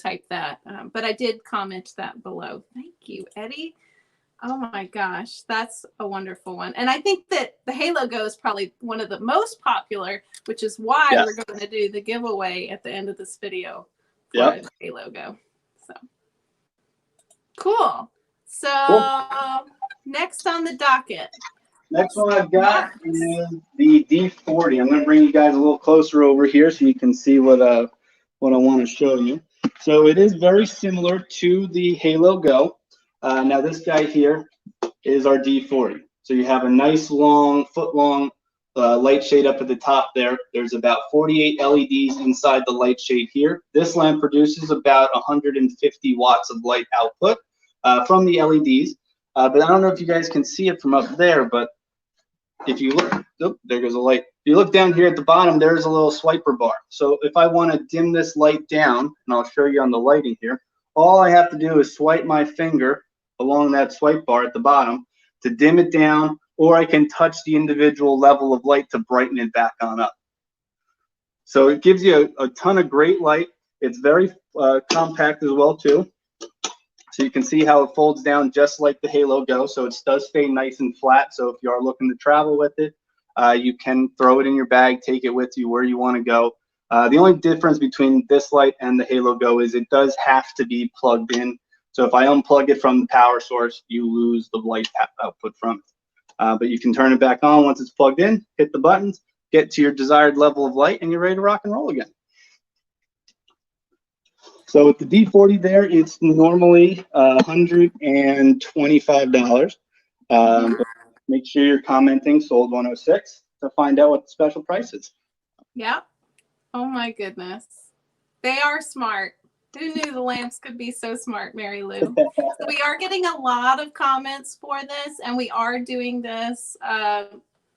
type that. But I did comment that below. Thank you, Eddie. Oh my gosh, that's a wonderful one. And I think that the Halo Go is probably one of the most popular, which is why we're going to do the giveaway at the end of this video for the Halo Go. So cool. So next on the docket. Next one I've got is the D40. I'm going to bring you guys a little closer over here so you can see what I want to show you. So it is very similar to the Halo Go. Now this guy here is our D40. So you have a nice long, foot-long light shade up at the top there. There's about 48 LEDs inside the light shade here. This lamp produces about 150 watts of light output from the LEDs. But I don't know if you guys can see it from up there, but if you look, there goes a light. If you look down here at the bottom, there's a little swiper bar. So if I want to dim this light down, and I'll show you on the lighting here, all I have to do is swipe my finger along that swipe bar at the bottom to dim it down, or I can touch the individual level of light to brighten it back on up. So it gives you a ton of great light. It's very compact as well too. So you can see how it folds down just like the Halo Go. So it does stay nice and flat. So if you are looking to travel with it, you can throw it in your bag, take it with you where you want to go. The only difference between this light and the Halo Go is it does have to be plugged in. So if I unplug it from the power source, you lose the light output from it. But you can turn it back on once it's plugged in, hit the buttons, get to your desired level of light, and you're ready to rock and roll again. So with the D40 there, it's normally $125. But make sure you're commenting sold 106 to find out what the special price is. Yeah. Oh my goodness. They are smart. Who knew the lamps could be so smart, Mary Lou? So we are getting a lot of comments for this, and we are doing this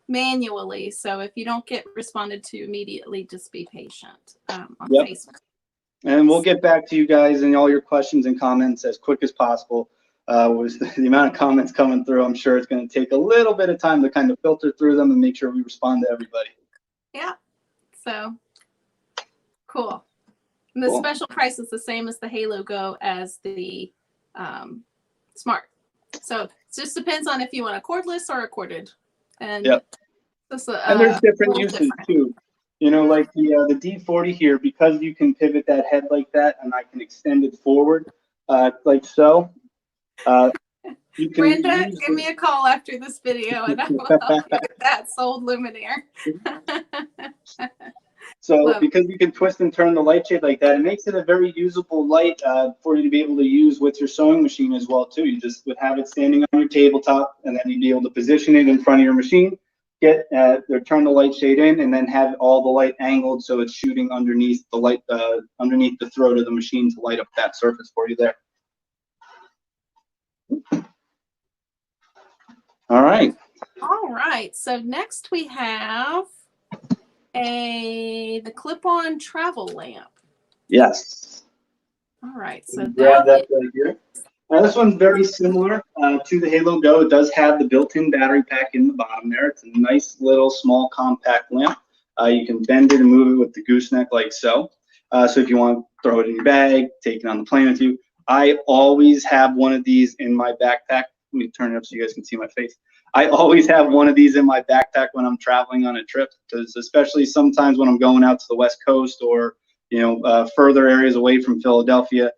manually. So if you don't get responded to immediately, just be patient on Facebook. And we'll get back to you guys and all your questions and comments as quick as possible. With the amount of comments coming through, I'm sure it's going to take a little bit of time to kind of filter through them and make sure we respond to everybody. Yeah. So cool. And the special price is the same as the Halo Go as the Smart. So it just depends on if you want a cordless or a corded. And, and there's different uses too. You know, like the D40 here, because you can pivot that head like that, and I can extend it forward like so. You can Brenda, give me a call after this video, and I will help you with that sold luminaire. So because you can twist and turn the light shade like that, it makes it a very usable light for you to be able to use with your sewing machine as well too. You just would have it standing on your tabletop, and then you'd be able to position it in front of your machine, turn the light shade in, and then have all the light angled so it's shooting underneath the light, underneath the throat of the machine to light up that surface for you there. All right. All right. So next we have the clip-on travel lamp. Yes. All right. So grab that right here. Now this one's very similar to the Halo Go. It does have the built-in battery pack in the bottom there. It's a nice little small compact lamp. You can bend it and move it with the gooseneck like so. So if you want to throw it in your bag, take it on the plane with you. I always have one of these in my backpack. Let me turn it up so you guys can see my face. I always have one of these in my backpack when I'm traveling on a trip, because especially sometimes when I'm going out to the West Coast or further areas away from Philadelphia,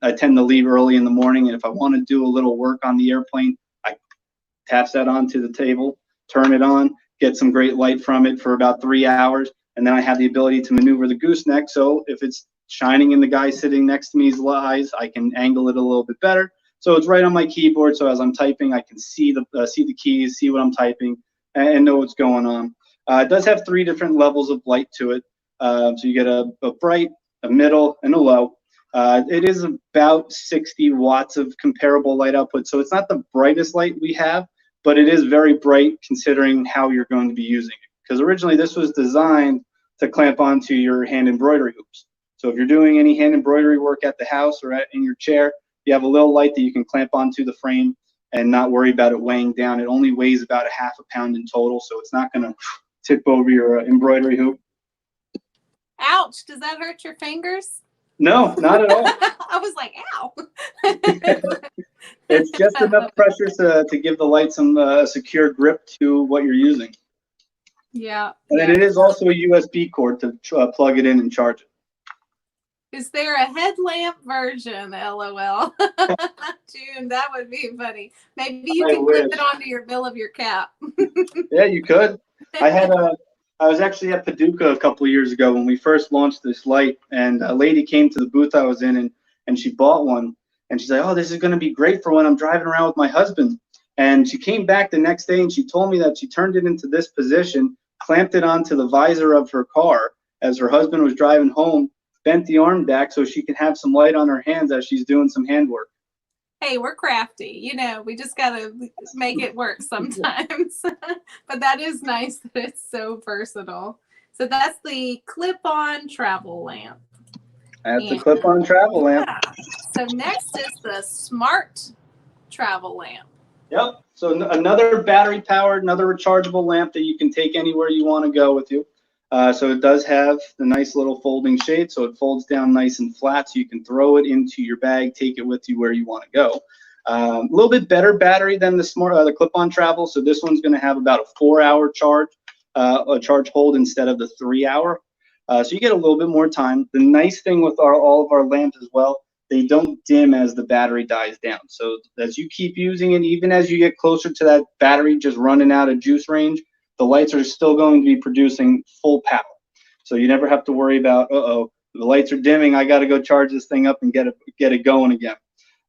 I tend to leave early in the morning, and if I want to do a little work on the airplane, I tap that onto the table, turn it on, get some great light from it for about 3 hours, and then I have the ability to maneuver the gooseneck. So if it's shining in the guy sitting next to me's eyes, I can angle it a little bit better. So it's right on my keyboard. So as I'm typing, I can see the keys, see what I'm typing, and know what's going on. It does have 3 different levels of light to it. So you get a bright, a middle, and a low. It is about 60 watts of comparable light output. So it's not the brightest light we have, but it is very bright considering how you're going to be using it. Because originally this was designed to clamp onto your hand embroidery hoops. So if you're doing any hand embroidery work at the house or in your chair, you have a little light that you can clamp onto the frame and not worry about it weighing down. It only weighs about a half a pound in total, so it's not going to tip over your embroidery hoop. Ouch, does that hurt your fingers? No, not at all. I was like, ow. It's just enough pressure to give the light some secure grip to what you're using. Yeah. And then it is also a USB cord to plug it in and charge it. Is there a headlamp version? LOL. June, that would be funny. Maybe you can clip it onto your bill of your cap. Yeah, you could. I was actually at Paducah a couple of years ago when we first launched this light, and a lady came to the booth I was in, and she bought one, and she's like, oh, this is going to be great for when I'm driving around with my husband. And she came back the next day and she told me that she turned it into this position, clamped it onto the visor of her car as her husband was driving home, bent the arm back so she could have some light on her hands as she's doing some handwork. Hey, we're crafty. We just got to make it work sometimes. But that is nice that it's so versatile. So that's the clip-on travel lamp. That's the clip-on travel lamp. So next is the smart travel lamp. Yep. So another battery-powered, another rechargeable lamp that you can take anywhere you want to go with you. So it does have the nice little folding shade, so it folds down nice and flat, so you can throw it into your bag, take it with you where you want to go. A little bit better battery than the clip-on travel, so this one's going to have about a 4-hour charge, a charge hold instead of the 3-hour. So you get a little bit more time. The nice thing with all of our lamps as well, they don't dim as the battery dies down. So as you keep using it, even as you get closer to that battery just running out of juice range, the lights are still going to be producing full power. So you never have to worry about, the lights are dimming, I got to go charge this thing up and get it going again.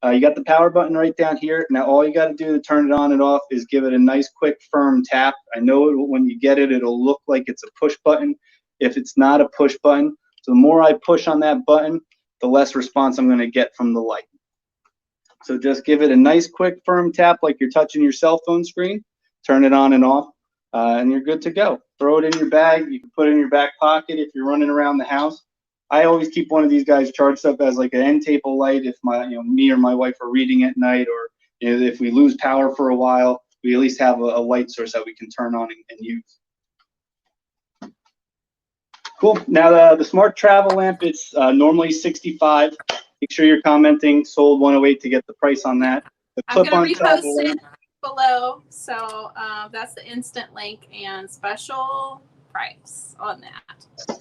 You got the power button right down here. Now all you got to do to turn it on and off is give it a nice, quick, firm tap. I know when you get it, it'll look like it's a push button. If it's not a push button, so the more I push on that button, the less response I'm going to get from the light. So just give it a nice, quick, firm tap like you're touching your cell phone screen. Turn it on and off, and you're good to go. Throw it in your bag. You can put it in your back pocket if you're running around the house. I always keep one of these guys charged up as like an end table light if me or my wife are reading at night, or if we lose power for a while, we at least have a light source that we can turn on and use. Cool. Now the smart travel lamp, it's normally $65. Make sure you're commenting sold 108 to get the price on that. The I'm going to repost lamp, it below. So that's the instant link and special price on that.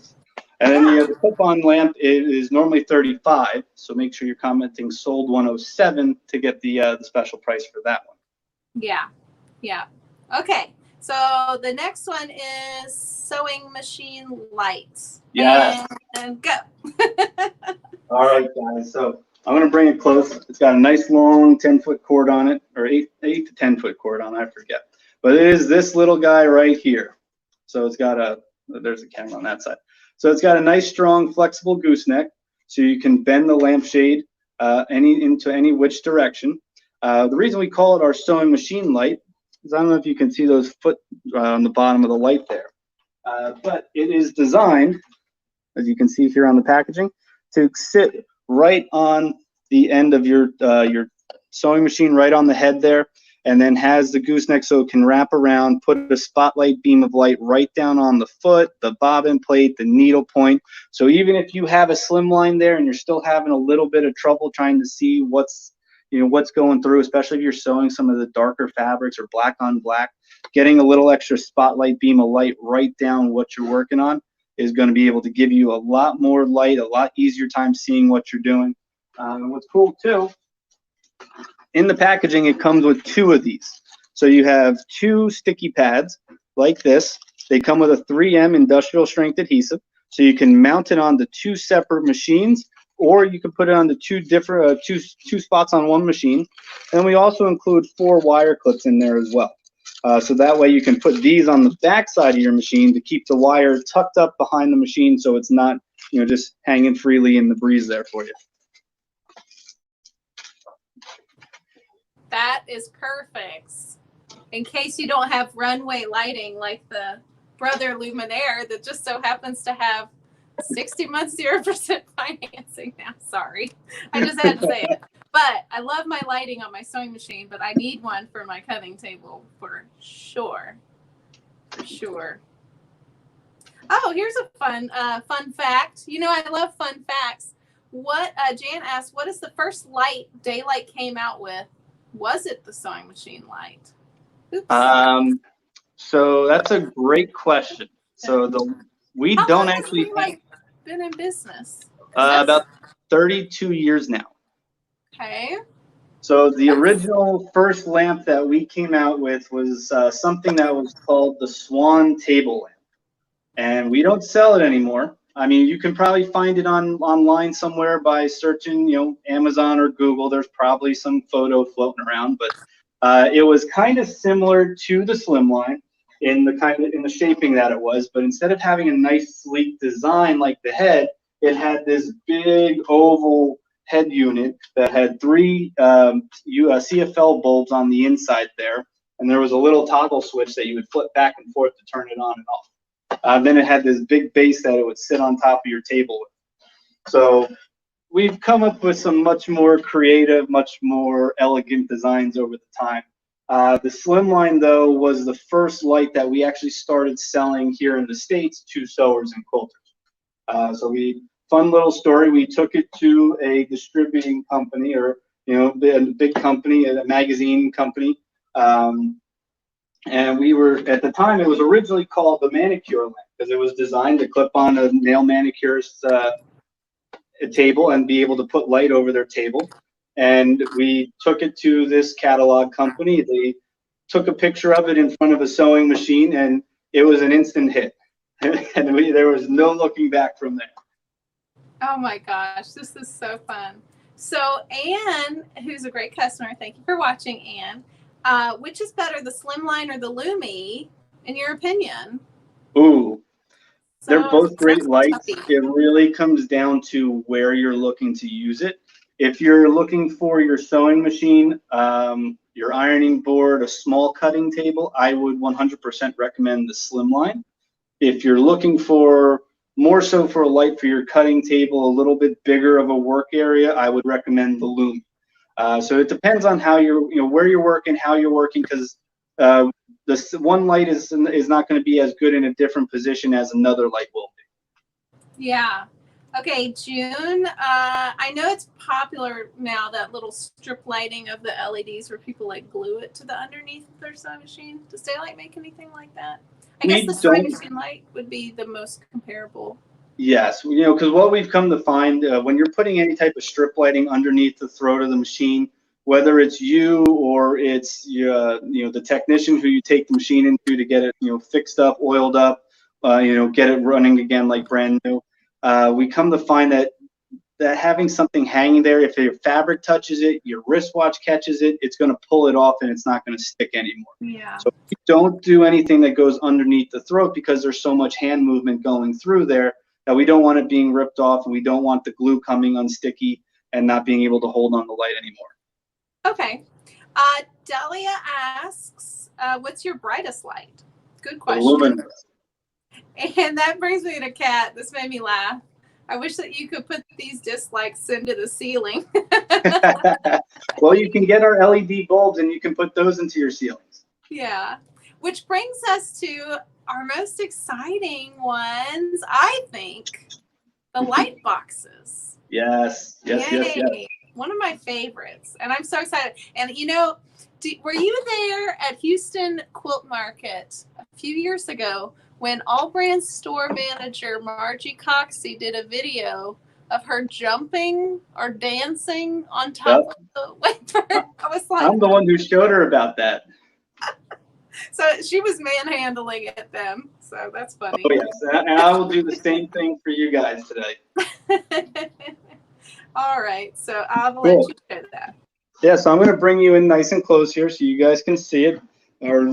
And then the clip-on lamp is normally $35. So make sure you're commenting sold 107 to get the special price for that one. Yeah. Yeah. Okay. So the next one is sewing machine lights. Yeah. And go. All right, guys. So I'm going to bring it close. It's got a nice long 10-foot cord on it, or 8 to 10-foot cord on it, I forget. But it is this little guy right here. So it's got there's a camera on that side. So it's got a nice, strong, flexible gooseneck, so you can bend the lampshade into any which direction. The reason we call it our sewing machine light is I don't know if you can see those foot on the bottom of the light there, but it is designed, as you can see here on the packaging, to sit right on the end of your sewing machine, right on the head there. and then has the gooseneck so it can wrap around, put a spotlight beam of light right down on the foot, the bobbin plate, the needle point. So even if you have a slimline there and you're still having a little bit of trouble trying to see what's going through, especially if you're sewing some of the darker fabrics or black on black, getting a little extra spotlight beam of light right down what you're working on is going to be able to give you a lot more light, a lot easier time seeing what you're doing. And what's cool too, in the packaging, it comes with 2 of these. So you have 2 sticky pads like this. They come with a 3M industrial strength adhesive. So you can mount it onto 2 separate machines, or you can put it onto 2 different, two spots on one machine. And we also include 4 wire clips in there as well. So that way you can put these on the back side of your machine to keep the wire tucked up behind the machine so it's not, just hanging freely in the breeze there for you. That is perfect. In case you don't have runway lighting like the Brother Luminaire that just so happens to have 60 months 0% financing now. Sorry, I just had to say it. But I love my lighting on my sewing machine, but I need one for my cutting table for sure. For sure. Oh, here's a fun fact. I love fun facts. What Jan asked, what is the first light Daylight came out with? Was it the sewing machine light? Oops. So that's a great question. So we How don't long actually has Daylight been in business? About 32 years now. Okay. So the original first lamp that we came out with was something that was called the Swan table lamp, and we don't sell it anymore. I mean, you can probably find it online somewhere by searching, Amazon or Google. There's probably some photo floating around, but it was kind of similar to the Slimline in the shaping that it was. But instead of having a nice sleek design like the head, it had this big oval head unit that had 3 CFL bulbs on the inside there, and there was a little toggle switch that you would flip back and forth to turn it on and off. Then it had this big base that it would sit on top of your table with. So we've come up with some much more creative, much more elegant designs over the time. The Slimline, though, was the first light that we actually started selling here in the States to sewers and quilters. Fun little story. We took it to a distributing company, or a big company, a magazine company, and we were, at the time, it was originally called the manicure lamp because it was designed to clip on a nail manicurist's table and be able to put light over their table. And we took it to this catalog company. They took a picture of it in front of a sewing machine, and it was an instant hit. And there was no looking back from there. Oh my gosh, this is so fun. So Anne, who's a great customer, thank you for watching, Anne. Which is better, the Slimline or the Lumi, in your opinion? Ooh, they're both great that's lights. It really comes down to where you're looking to use it. If you're looking for your sewing machine, your ironing board, a small cutting table, I would 100% recommend the Slimline. If you're looking for more so for a light for your cutting table, a little bit bigger of a work area, I would recommend the Lumi. So it depends on how where you're working, how you're working, because this one light is not going to be as good in a different position as another light will be. Yeah. Okay, June. I know it's popular now, that little strip lighting of the LEDs where people glue it to the underneath of their sewing machine. Does Daylight make anything like that? I guess the sewing machine light would be the most comparable. Yes, because what we've come to find, when you're putting any type of strip lighting underneath the throat of the machine, whether it's you or it's the technician who you take the machine into to get it fixed up, oiled up, get it running again like brand new, we come to find that having something hanging there, if your fabric touches it, your wristwatch catches it, it's going to pull it off and it's not going to stick anymore. Yeah. So we don't do anything that goes underneath the throat because there's so much hand movement going through there that we don't want it being ripped off, and we don't want the glue coming unsticky and not being able to hold on the light anymore. Okay. Delia asks, what's your brightest light? Good question. Luminous. And that brings me to Kat. This made me laugh. I wish that you could put these dislikes into the ceiling. Well, you can get our LED bulbs and you can put those into your ceilings. Yeah. Which brings us to our most exciting ones, I think, the light boxes. Yes. One of my favorites. And I'm so excited. And, you know, were you there at Houston Quilt Market a few years ago when AllBrands store manager Margie Coxey did a video of her jumping or dancing on top of the wafer? I was like, I'm the one who showed her about that. So she was manhandling at them. So that's funny. Oh, yes. And I will do the same thing for you guys today. All right. So I'll let you show that. Yeah, so I'm going to bring you in nice and close here so you guys can see it. Our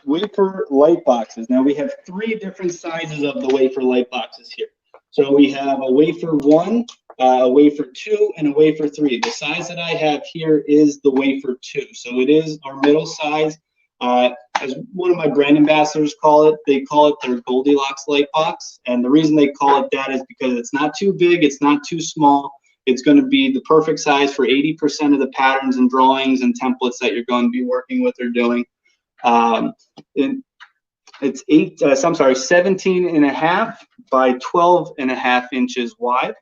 wafer light boxes. Now we have 3 different sizes of the wafer light boxes here. So we have a wafer 1, a wafer 2, and a wafer 3. The size that I have here is the wafer 2. So it is our middle size. As one of my brand ambassadors call it, they call it their Goldilocks Lightbox. And the reason they call it that is because it's not too big, it's not too small. It's going to be the perfect size for 80% of the patterns and drawings and templates that you're going to be working with or doing. It's 17 and a half by 12 and a half inches wide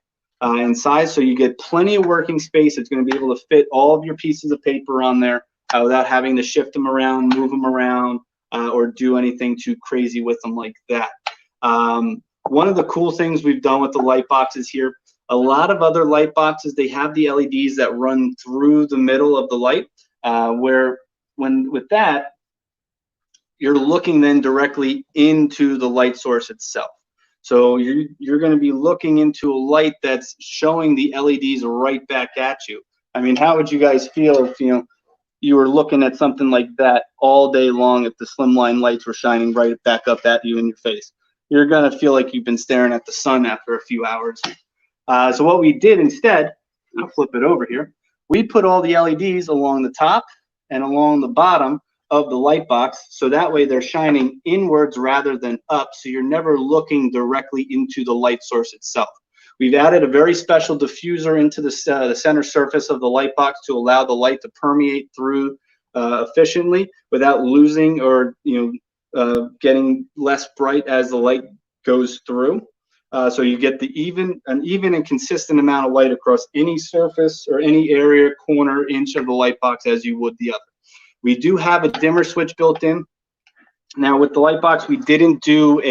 in size. So you get plenty of working space. It's going to be able to fit all of your pieces of paper on there without having to shift them around, move them around, or do anything too crazy with them like that. One of the cool things we've done with the light boxes here, a lot of other light boxes, they have the LEDs that run through the middle of the light, with that, you're looking then directly into the light source itself. So you're going to be looking into a light that's showing the LEDs right back at you. I mean, how would you guys feel if you were looking at something like that all day long if the Slimline lights were shining right back up at you in your face? You're going to feel like you've been staring at the sun after a few hours. So what we did instead, I'll flip it over here, we put all the LEDs along the top and along the bottom of the light box, so that way they're shining inwards rather than up, so you're never looking directly into the light source itself. We've added a very special diffuser into the center surface of the light box to allow the light to permeate through efficiently without losing or getting less bright as the light goes through. So you get an even and consistent amount of light across any surface or any area, corner, inch of the light box as you would the other. We do have a dimmer switch built in. Now with the light box, we didn't do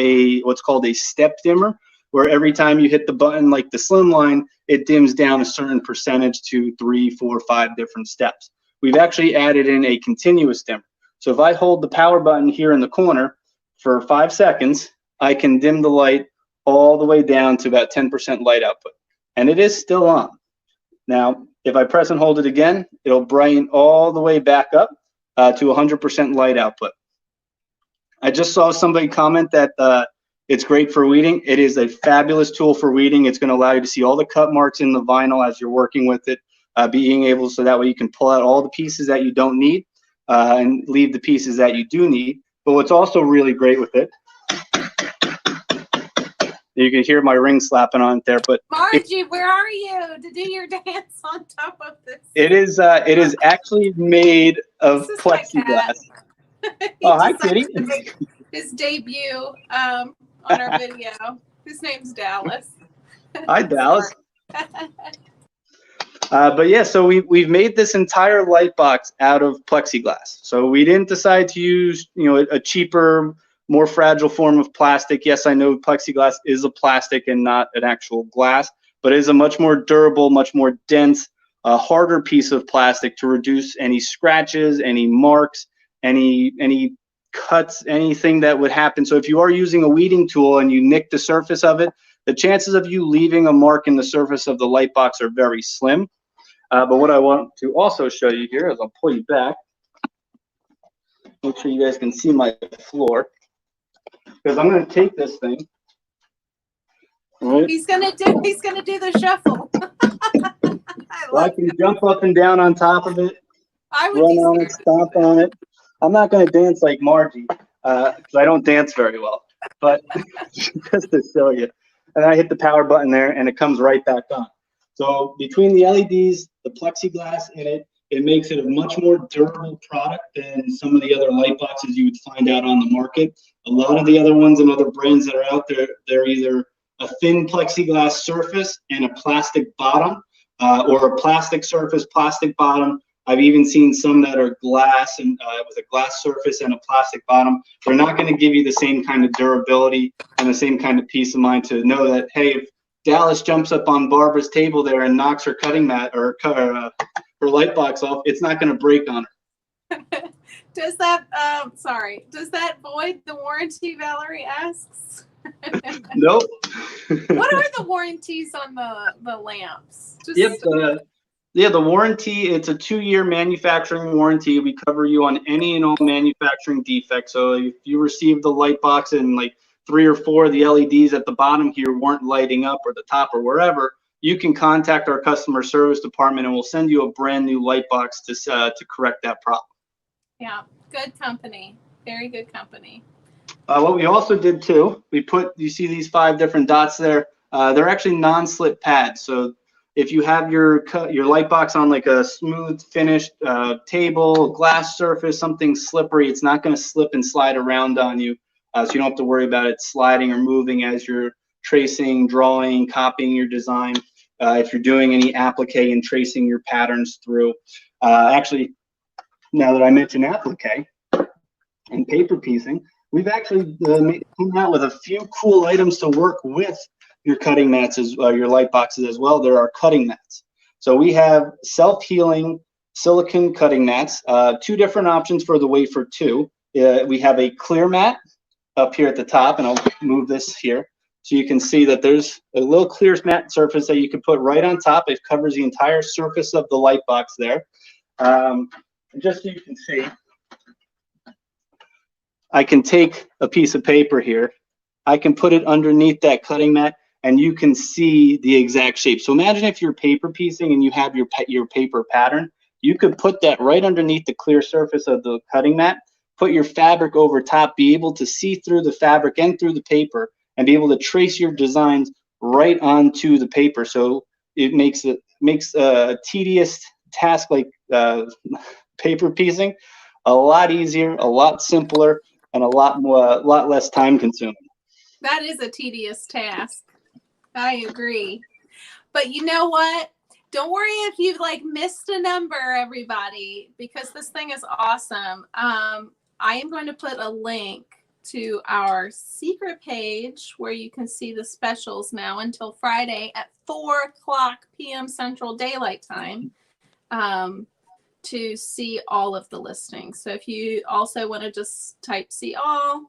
what's called a step dimmer, where every time you hit the button like the Slimline, it dims down a certain percentage to 3, 4, 5 different steps. We've actually added in a continuous dimmer. So if I hold the power button here in the corner for 5 seconds, I can dim the light all the way down to about 10% light output. And it is still on. Now, if I press and hold it again, it'll brighten all the way back up to 100% light output. I just saw somebody comment that it's great for weeding. It is a fabulous tool for weeding. It's going to allow you to see all the cut marks in the vinyl as you're working with it, being able so that way you can pull out all the pieces that you don't need and leave the pieces that you do need. But what's also really great with it, you can hear my ring slapping on it there. But Margie, where are you to do your dance on top of this? It is actually made of plexiglass. Oh, hi, Kitty. His debut on our video. His name's Dallas. Hi, Dallas. But yeah, so we've made this entire light box out of plexiglass. So we didn't decide to use a cheaper, more fragile form of plastic. Yes, I know plexiglass is a plastic and not an actual glass, but it is a much more durable, much more dense, harder piece of plastic to reduce any scratches, any marks, any cuts, anything that would happen. So if you are using a weeding tool and you nick the surface of it, the chances of you leaving a mark in the surface of the light box are very slim. But what I want to also show you here is I'll pull you back. Make sure you guys can see my floor. Because I'm going to take this thing. Right? He's gonna do the shuffle. I can jump up and down on top of it. I would run on it, stomp on it. I'm not going to dance like Margie because I don't dance very well. But just to show you, and I hit the power button there, and it comes right back on. So between the LEDs, the plexiglass in it, it makes it a much more durable product than some of the other light boxes you would find out on the market. A lot of the other ones and other brands that are out there, they're either a thin plexiglass surface and a plastic bottom, or a plastic surface, plastic bottom. I've even seen some that are glass and with a glass surface and a plastic bottom. They're not going to give you the same kind of durability and the same kind of peace of mind to know that, hey, if Dallas jumps up on Barbara's table there and knocks her cutting mat or her light box off, it's not going to break on her. Does that, does that void the warranty, Valerie asks? Nope. What are the warranties on the lamps? Yep, the warranty, it's a 2-year manufacturing warranty. We cover you on any and all manufacturing defects. So if you receive the light box and like 3 or 4 of the LEDs at the bottom here weren't lighting up, or the top or wherever, you can contact our customer service department and we'll send you a brand new light box to correct that problem. Yeah, good company. Very good company. What we also did too, you see these 5 different dots there, they're actually non-slip pads. So if you have your light box on like a smooth finished table, glass surface, something slippery, it's not going to slip and slide around on you. So you don't have to worry about it sliding or moving as you're tracing, drawing, copying your design. If you're doing any applique and tracing your patterns through. Actually, now that I mention applique and paper piecing, we've actually come out with a few cool items to work with your cutting mats, your light boxes as well. There are cutting mats. So we have self-healing silicone cutting mats, 2 different options for the Wafer 2. We have a clear mat up here at the top, and I'll move this here. So you can see that there's a little clear matte surface that you can put right on top. It covers the entire surface of the light box there. Just so you can see, I can take a piece of paper here. I can put it underneath that cutting mat, and you can see the exact shape. So imagine if you're paper piecing and you have your paper pattern, you could put that right underneath the clear surface of the cutting mat, put your fabric over top, be able to see through the fabric and through the paper, and be able to trace your designs right onto the paper. So it makes a tedious task like paper piecing a lot easier, a lot simpler, and a lot less time consuming. That is a tedious task. I agree. But you know what? Don't worry if you've like missed a number, everybody, because this thing is awesome. I am going to put a link to our secret page where you can see the specials now until Friday at 4:00 p.m. Central Daylight Time to see all of the listings. So if you also want to just type see all,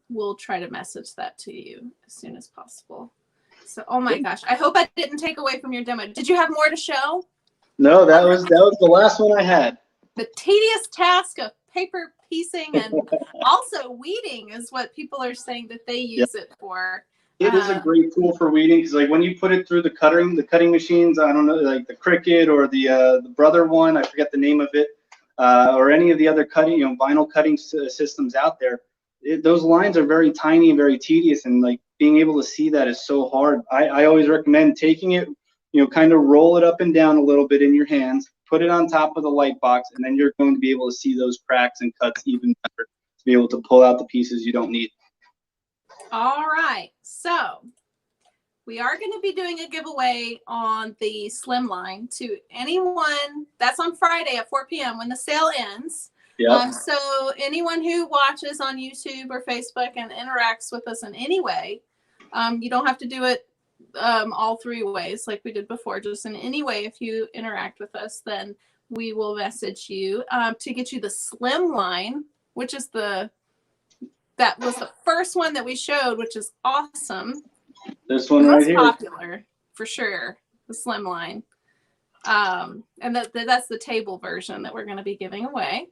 we'll try to message that to you as soon as possible. So, oh my gosh, I hope I didn't take away from your demo. Did you have more to show? No, that was the last one I had. The tedious task of paper piecing and also weeding is what people are saying that they use it for. It is a great tool for weeding because, like, when you put it through the cutting machines, I don't know, like the Cricut or the Brother one, I forget the name of it, or any of the other cutting, vinyl cutting systems out there. Those lines are very tiny and very tedious, and like being able to see that is so hard. I always recommend taking it, kind of roll it up and down a little bit in your hands, put it on top of the light box, and then you're going to be able to see those cracks and cuts even better to be able to pull out the pieces you don't need. All right, so we are going to be doing a giveaway on the Slimline to anyone. That's on Friday at 4 p.m. when the sale ends. Yep. So anyone who watches on YouTube or Facebook and interacts with us in any way, you don't have to do it all 3 ways like we did before. Just in any way, if you interact with us, then we will message you to get you the Slimline, which is that was the first one that we showed, which is awesome. This one right here. Popular for sure, the Slimline. And that's the table version that we're going to be giving away.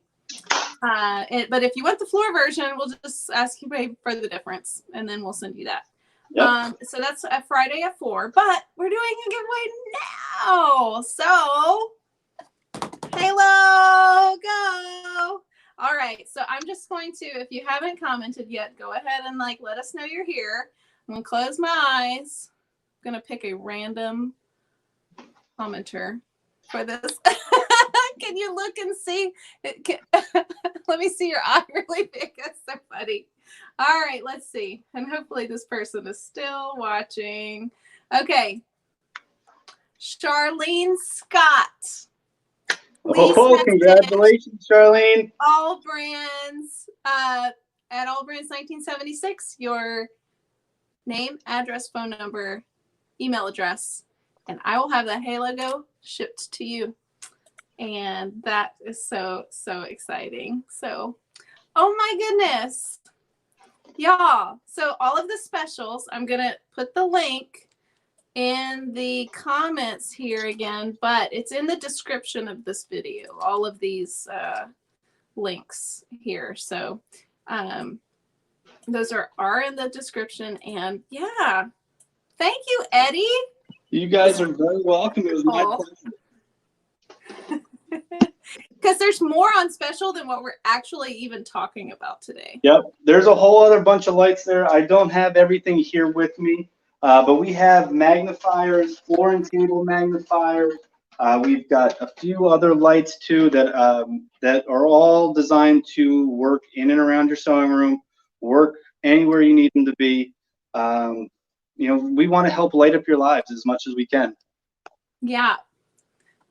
But if you want the floor version, we'll just ask you for the difference, and then we'll send you that. Yep. So that's a Friday at 4, but we're doing a giveaway now. So, Halo, go. All right. So I'm just going to, if you haven't commented yet, go ahead and let us know you're here. I'm going to close my eyes. I'm going to pick a random commenter for this. Can you look and see? Let me see your eye really big. That's so funny. All right, let's see. And hopefully this person is still watching. Okay. Charlene Scott. Oh, congratulations, Charlene. AllBrands, at AllBrands 1976, your name, address, phone number, email address, and I will have that Hey logo shipped to you. And that is so, so exciting. So, oh my goodness. Y'all. So all of the specials, I'm going to put the link in the comments here again, but it's in the description of this video, all of these links here. So those are in the description. And yeah, thank you, Eddie. You guys are very welcome. It was my pleasure. Because there's more on special than what we're actually even talking about today. Yep, there's a whole other bunch of lights there. I don't have everything here with me, but we have magnifiers, floor and table magnifiers. We've got a few other lights too that that are all designed to work in and around your sewing room, work anywhere you need them to be. You know, we want to help light up your lives as much as we can. Yeah.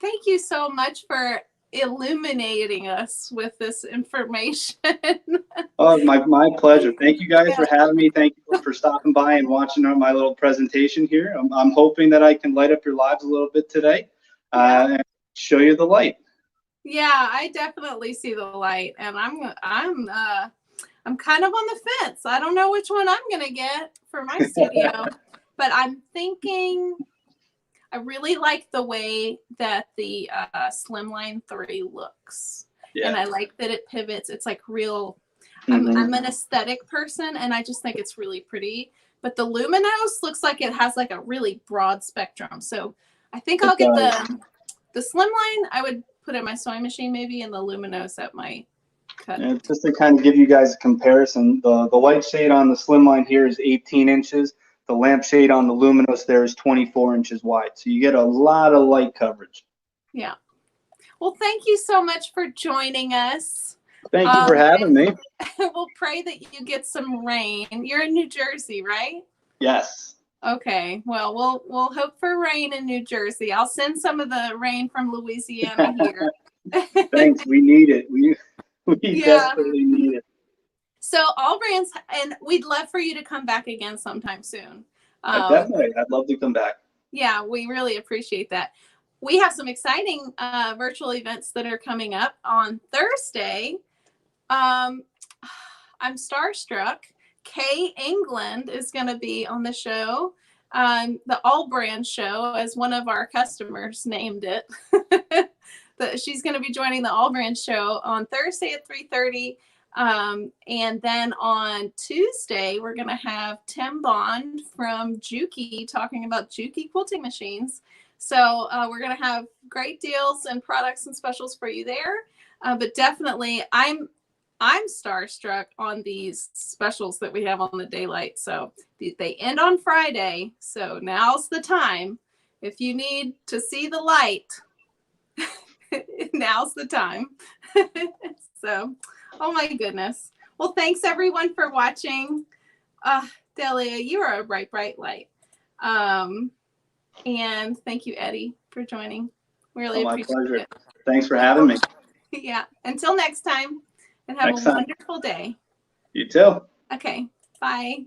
Thank you so much for illuminating us with this information. Oh, my pleasure. Thank you guys for having me. Thank you for stopping by and watching my little presentation here. I'm hoping that I can light up your lives a little bit today and show you the light. Yeah, I definitely see the light, and I'm kind of on the fence. I don't know which one I'm gonna get for my studio, but I'm thinking I really like the way that the Slimline 3 looks. Yeah. And I like that it pivots. It's like real, I'm an aesthetic person, and I just think it's really pretty. But the Luminous looks like it has like a really broad spectrum. So I think I'll get the Slimline. I would put in my sewing machine maybe, and the Luminous at my cut. And just to kind of give you guys a comparison, the light shade on the Slimline here is 18 inches. The lampshade on the Luminous there is 24 inches wide. So you get a lot of light coverage. Yeah. Well, thank you so much for joining us. Thank you for having me. We'll pray that you get some rain. You're in New Jersey, right? Yes. Okay. Well, we'll hope for rain in New Jersey. I'll send some of the rain from Louisiana here. Thanks. We need it. We desperately need it. So AllBrands, and we'd love for you to come back again sometime soon. Definitely. I'd love to come back. Yeah, we really appreciate that. We have some exciting virtual events that are coming up on Thursday. I'm starstruck. Kay England is going to be on the show. The AllBrands show, as one of our customers named it. She's going to be joining the AllBrands show on Thursday at 3:30. And then on Tuesday, we're going to have Tim Bond from Juki talking about Juki quilting machines. So we're going to have great deals and products and specials for you there. But definitely, I'm starstruck on these specials that we have on the Daylight. So they end on Friday. So now's the time. If you need to see the light, now's the time. So, oh my goodness. Well, thanks everyone for watching. Delia, you are a bright, bright light. And thank you, Eddie, for joining. Really appreciate it. My pleasure. Thanks for having me. Yeah. Until next time, and have a wonderful day. You too. Okay. Bye.